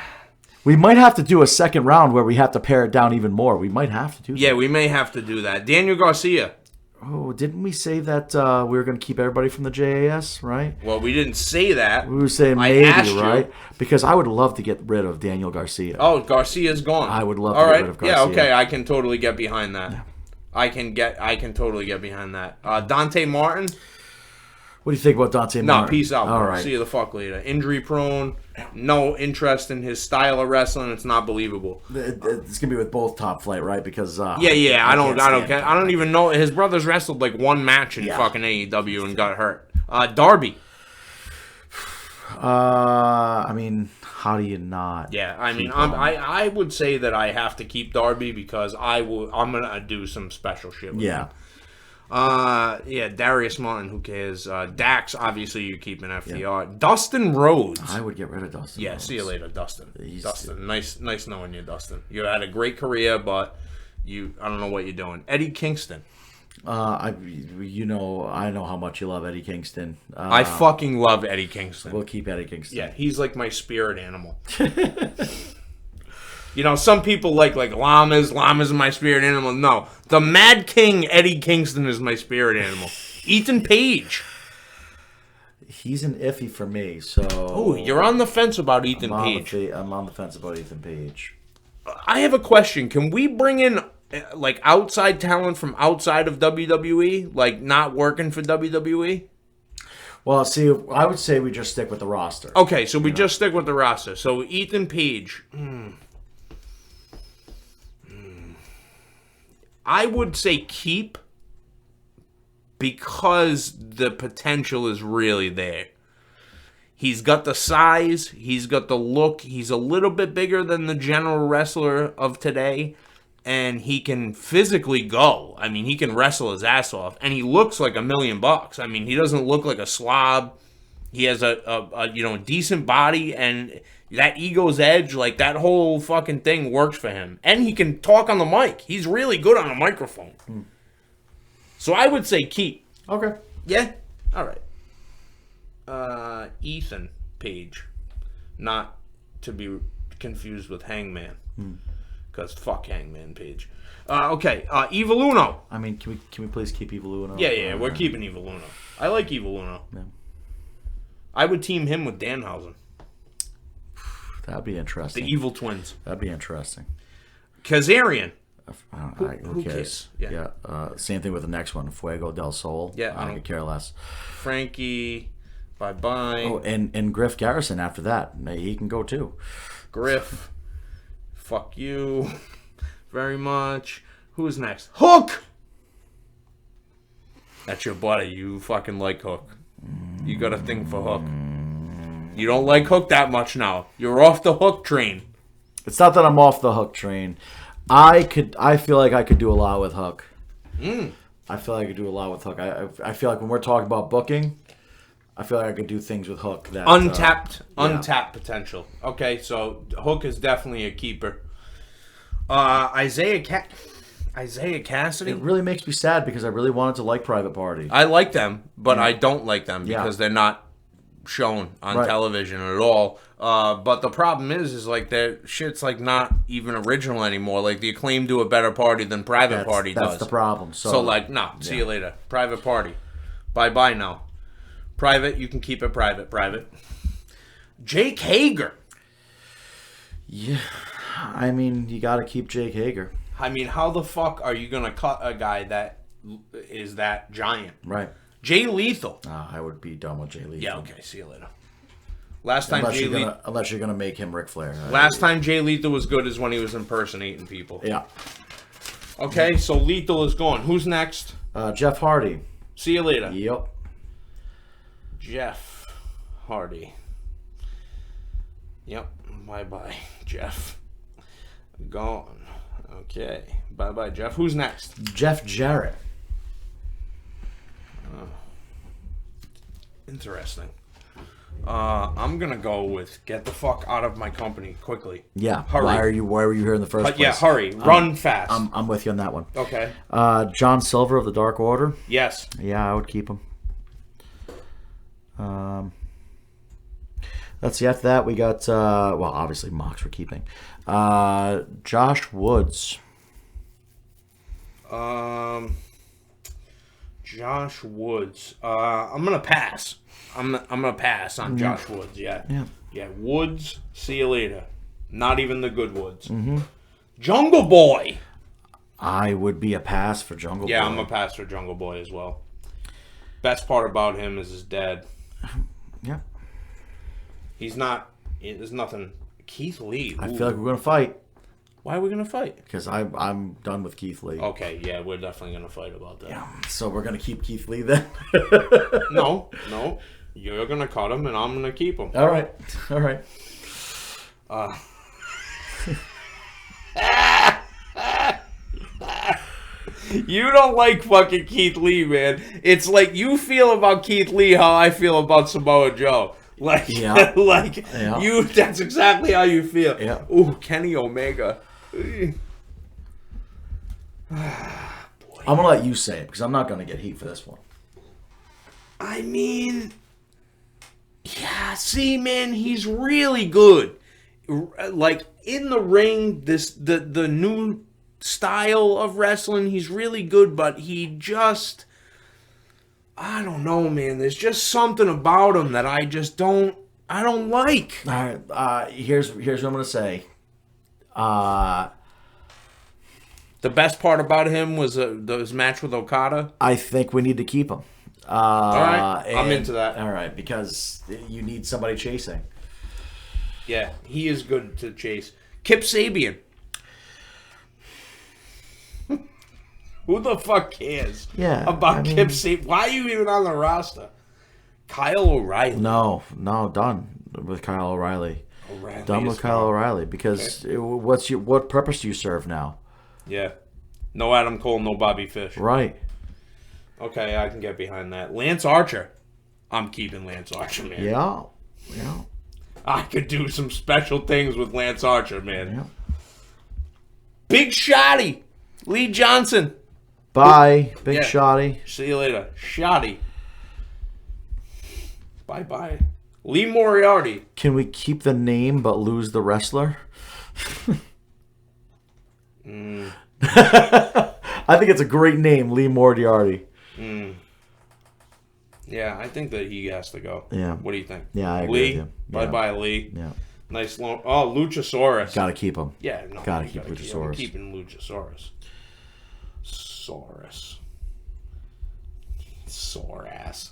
we might have to do a second round where we have to pare it down even more. We might have to do that. Yeah, we may have to do that. Daniel Garcia. Oh, didn't we say that we were going to keep everybody from the JAS, right? Well, we didn't say that. We were saying I maybe, asked you. right? Because I would love to get rid of Daniel Garcia. Oh, Garcia's gone. I would love to All get right. rid of Garcia. Yeah, okay, I can totally get behind that. Yeah. I can totally get behind that. Dante Martin. What do you think about Dante Martin? No, peace out. All Bro. right. See you the fuck later. Injury prone. No interest in his style of wrestling. It's not believable. It's gonna be with both Top Flight, right? Because Yeah. I don't stand I don't even know. His brothers wrestled like one match in fucking AEW and got hurt. Darby. I mean, how do you not? Yeah, I mean, keep him? I would say that I have to keep Darby because I'm gonna do some special shit with him. Yeah, Darius Martin, who cares? Dax, obviously you're keeping FTR. Dustin Rhodes. I would get rid of Dustin. Yeah, Rhodes. see you later, Dustin. He's- Dustin, nice knowing you, Dustin. You had a great career, but I don't know what you're doing. Eddie Kingston. I know how much you love Eddie Kingston. I fucking love Eddie Kingston. We'll keep Eddie Kingston. Yeah, he's like my spirit animal. You know, some people like llamas. Llamas are my spirit animal. No, the Mad King Eddie Kingston is my spirit animal. Ethan Page. He's an iffy for me. So Oh, you're on the fence about Ethan Page. I'm on the fence about Ethan Page. I have a question. Can we bring in like outside talent from outside of WWE, like not working for WWE? Well, see, I would say we just stick with the roster. Okay, so we just stick with the roster. So Ethan Page. I would say keep because the potential is really there. He's got the size, he's got the look, he's a little bit bigger than the general wrestler of today, and he can physically go. I mean, he can wrestle his ass off, and he looks like $1 million. I mean, he doesn't look like a slob. He has a decent body, and that ego's edge, like that whole fucking thing works for him. And he can talk on the mic. He's really good on a microphone. So I would say keep. Okay. Yeah? All right. Ethan Page. Not to be confused with Hangman. Because fuck Hangman Page. Okay. Evil Uno. I mean, can we please keep Evil Uno? Yeah, we're keeping Evil Uno. I like Evil Uno. Yeah. I would team him with Danhausen. That'd be The interesting. Evil Twins. That'd be interesting. Kazarian. I don't know. Who cares? Yeah. Same thing with the next one, Fuego del Sol. Yeah, I could care less. Frankie, bye-bye. Oh, and Griff Garrison after that. He can go too. Griff, fuck you very much. Who's next? Hook! That's your buddy. You fucking like Hook. You got a thing for Hook. You don't like Hook that much now. You're off the Hook train. It's not that I'm off the Hook train. I feel like I could do a lot with Hook. I feel like I could do a lot with Hook. I feel like when we're talking about booking, I feel like I could do things with Hook that untapped potential. Okay, so Hook is definitely a keeper. Isaiah Cassidy. It really makes me sad because I really wanted to like Private Party. I like them, but I don't like them because they're not shown on television at all. But the problem is like their shit's like not even original anymore. Like the Acclaim do a better party than Private Party does. That's the problem. So like, no, see you later. Private Party. Bye now. Private, you can keep it private. Jake Hager. Yeah, I mean, you got to keep Jake Hager. I mean, how the fuck are you going to cut a guy that is that giant? Right. Jay Lethal. I would be done with Jay Lethal. Yeah, okay, see you later. Unless you're going to make him Ric Flair. Last time Jay Lethal was good is when he was impersonating people. Yeah. Okay, so Lethal is gone. Who's next? Jeff Hardy. See you later. Yep. Jeff Hardy. Yep. Bye-bye, Jeff. Gone. Okay. Bye-bye, Jeff. Who's next? Jeff Jarrett. Interesting. I'm gonna go with get the fuck out of my company quickly. Yeah. Hurry. Why were you here in the first place? Yeah, hurry. Run fast. I'm with you on that one. Okay. John Silver of the Dark Order. Yes. Yeah, I would keep him. Let's see. After that, we got obviously Mox we're keeping. Josh Woods. Josh Woods. I'm gonna pass. I'm gonna pass on Josh Woods. Yeah. Woods. See you later. Not even the good Woods. Jungle Boy. I would be a pass for Jungle Boy. Yeah, I'm a pass for Jungle Boy as well. Best part about him is his dad. Yeah. He's not. There's nothing. Keith Lee. I feel like we're gonna fight. Why are we gonna fight? Because I'm done with Keith Lee. Okay, yeah, we're definitely gonna fight about that. Yeah. So we're gonna keep Keith Lee then? No. You're gonna cut him, and I'm gonna keep him. All right. You don't like fucking Keith Lee, man. It's like you feel about Keith Lee how I feel about Samoa Joe. Like, you. That's exactly how you feel. Yeah. Ooh, Kenny Omega. I'm gonna let you say it because I'm not gonna get heat for this one. I mean, yeah. See, man, he's really good. Like in the ring, the new style of wrestling, he's really good. But he just, I don't know, man. There's just something about him that I just don't like. All right. Here's what I'm gonna say. The best part about him was his match with Okada. I think we need to keep him. All right, I'm into that. All right, because you need somebody chasing. Yeah, he is good to chase. Kip Sabian. Who the fuck cares about Kip Sabian? Why are you even on the roster? Kyle O'Reilly. No, done with Kyle O'Reilly. Done with Kyle O'Reilly because what purpose do you serve now? Yeah. No Adam Cole, no Bobby Fish. Right. Okay, I can get behind that. Lance Archer. I'm keeping Lance Archer, man. Yeah. I could do some special things with Lance Archer, man. Yeah. Big Shotty. Lee Johnson. Bye. Big Shotty. See you later. Shotty. Bye-bye. Lee Moriarty. Can we keep the name but lose the wrestler? I think it's a great name, Lee Moriarty. Yeah, I think that he has to go. Yeah. What do you think? Yeah, I agree with you. Bye-bye, Lee. Yeah. Nice long. Oh, Luchasaurus. Gotta keep him. Yeah, no. Gotta keep Luchasaurus. I'm keeping Luchasaurus. Sore ass.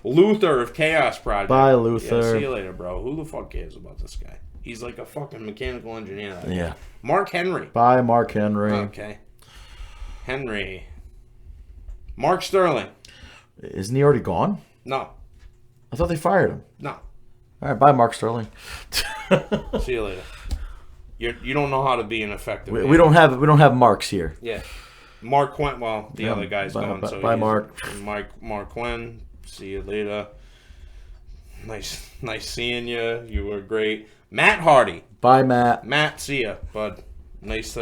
Luther of Chaos Project. Bye, Luther. Yeah, see you later, bro. Who the fuck cares about this guy? He's like a fucking mechanical engineer. Yeah. Mark Henry. Bye, Mark Henry. Okay. Henry. Mark Sterling. Isn't he already gone? No. I thought they fired him. No. All right, bye, Mark Sterling. See you later. You don't know how to be an effective. We don't have Marks here. Yeah. Mark Quinn. Well, the other guy's gone. Bye, Mark. Mark Quinn. See you later. Nice seeing you. You were great. Matt Hardy. Bye, Matt. Matt, see ya, bud. Nice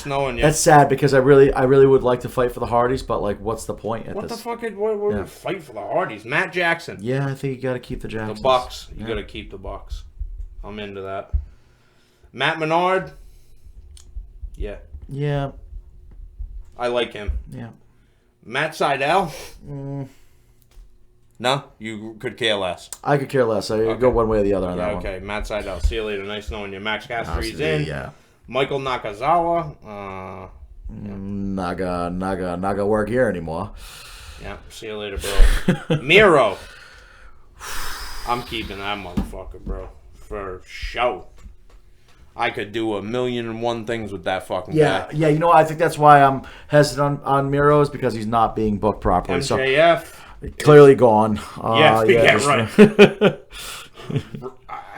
knowing you. That's sad because I really would like to fight for the Hardys, but like, what's the point at What this? the fuck? What fight for the Hardys? Matt Jackson. Yeah, I think you got to keep the Jacksons. The Bucks. You got to keep the Bucks. I'm into that. Matt Menard. Yeah. Yeah. I like him. Yeah. Matt Seidel. No, you could care less. I could care less. I go one way or the other on that one. Okay, Matt Seidel. See you later. Nice knowing you. Max Castri's in. Yeah. Michael Nakazawa. Naga work here anymore. Yeah, see you later, bro. Miro. I'm keeping that motherfucker, bro. For show. I could do 1,000,001 things with that fucking guy. Yeah, you know, I think that's why I'm hesitant on Miro is because he's not being booked properly. MJF. So, clearly gone. Right.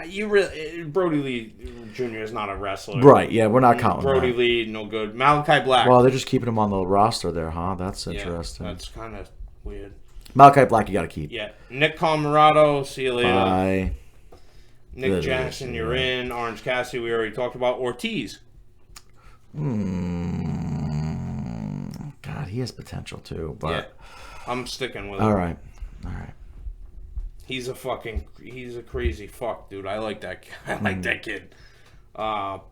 You really, Brody Lee Jr. is not a wrestler. Right, yeah, we're not counting Brody that. Lee, no good. Malachi Black. Well, they're just keeping him on the roster there, huh? That's interesting. Yeah, that's kind of weird. Malachi Black, you got to keep. Yeah. Nick Camarado, see you later. Bye. Nick Jackson, you're in. Orange Cassidy, we already talked about. Ortiz. God, he has potential too, but yeah, I'm sticking with him. All right. He's a crazy fuck, dude. I like that. I like that kid. Parker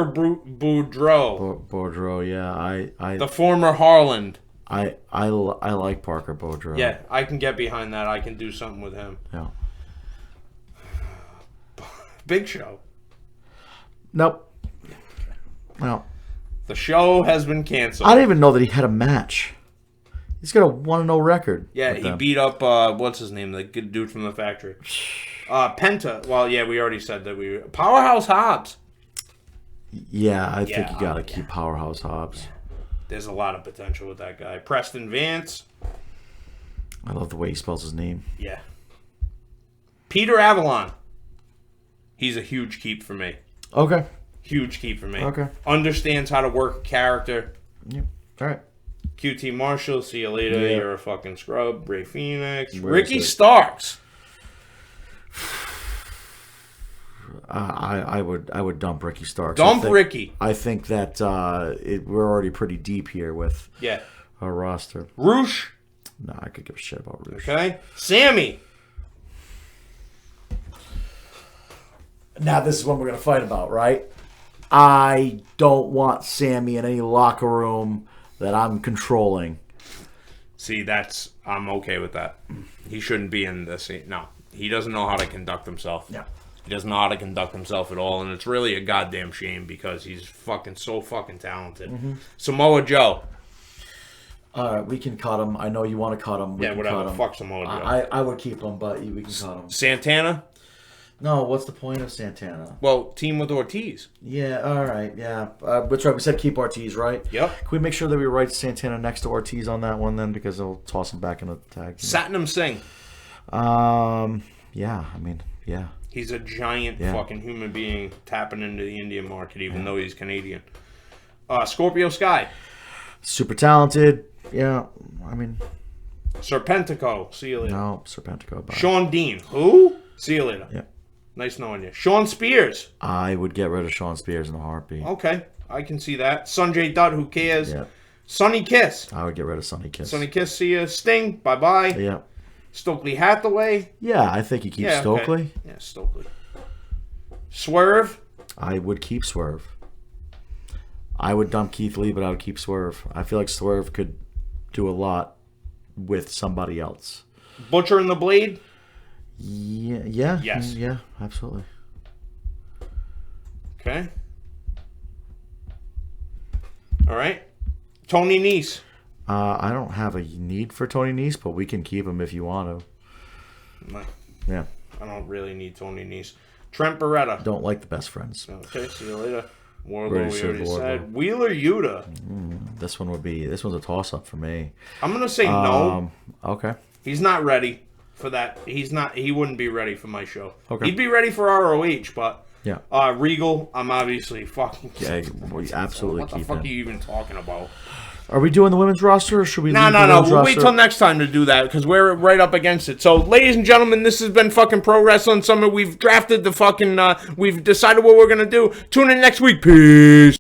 Boudreaux. Boudreaux, yeah. The former Harland. I like Parker Boudreaux. Yeah, I can get behind that. I can do something with him. Yeah. Big Show. Nope. No. The show has been canceled. I didn't even know that he had a match. He's got a 1-0 record. Yeah, he beat up what's his name, the good dude from the factory. Penta. Well, yeah, we already said that Powerhouse Hobbs. Yeah, I think you got to keep Powerhouse Hobbs. Yeah. There's a lot of potential with that guy. Preston Vance. I love the way he spells his name. Yeah. Peter Avalon. He's a huge keep for me. Okay. Huge keep for me. Okay. Understands how to work a character. Yep. All right. QT Marshall, see you later. Yeah. You're a fucking scrub. Bray Phoenix. Ricky Starks. I would dump Ricky Starks. Ricky. I think that we're already pretty deep here with our roster. Roosh. No, I could give a shit about Roosh. Okay. Sammy. Now this is what we're gonna fight about, right? I don't want Sammy in any locker room that I'm controlling. See, I'm okay with that. He shouldn't be in this. No, he doesn't know how to conduct himself. Yeah. He doesn't know how to conduct himself at all, and it's really a goddamn shame because he's so fucking talented. Mm-hmm. Samoa Joe. All right, we can cut him. I know you want to cut him. Yeah, whatever. Fuck Samoa Joe. I would keep him, but we can cut him. Santana. No, what's the point of Santana? Well, team with Ortiz. Yeah, all right, yeah. That's right, we said keep Ortiz, right? Yep. Can we make sure that we write Santana next to Ortiz on that one then? Because they'll toss him back in the tag team. Satnam Singh. Yeah, I mean, yeah. He's a giant fucking human being tapping into the Indian market, even though he's Canadian. Scorpio Sky. Super talented. Yeah, I mean. Serpentico. See you later. No, Serpentico. Bye. Sean Dean. Who? See you later. Yeah. Nice knowing you. Sean Spears. I would get rid of Sean Spears in a heartbeat. Okay, I can see that. Sanjay Dutt, who cares? Yeah. Sonny Kiss. I would get rid of Sonny Kiss. Sonny Kiss, see you. Sting, bye-bye. Yeah. Stokely Hathaway. Yeah, I think you keep Stokely. Okay. Yeah, Stokely. Swerve. I would keep Swerve. I would dump Keith Lee, but I would keep Swerve. I feel like Swerve could do a lot with somebody else. Butcher and the Blade. Yeah. Yes. Yeah. Absolutely. Okay. All right. Tony Nese. I don't have a need for Tony Nese, but we can keep him if you want to. No, Yeah. I don't really need Tony Nese. Trent Beretta. Don't like the best friends. Okay, see you later. Wardlow, Already we said already Wardlow. said. Wheeler Yuta. This one's a toss up for me. I'm gonna say no. Okay. He's not ready for that. He wouldn't be ready for my show. Okay. He'd be ready for ROH, but Yeah. Regal, I'm obviously fucking. Yeah, we absolutely What the keep fuck him. are you even talking about? Are we doing the women's roster, or should we? No. leave the women's We'll roster? wait till next time to do that because we're right up against it. So, ladies and gentlemen, this has been fucking Pro Wrestling Summer. We've drafted the fucking. We've decided what we're gonna do. Tune in next week. Peace.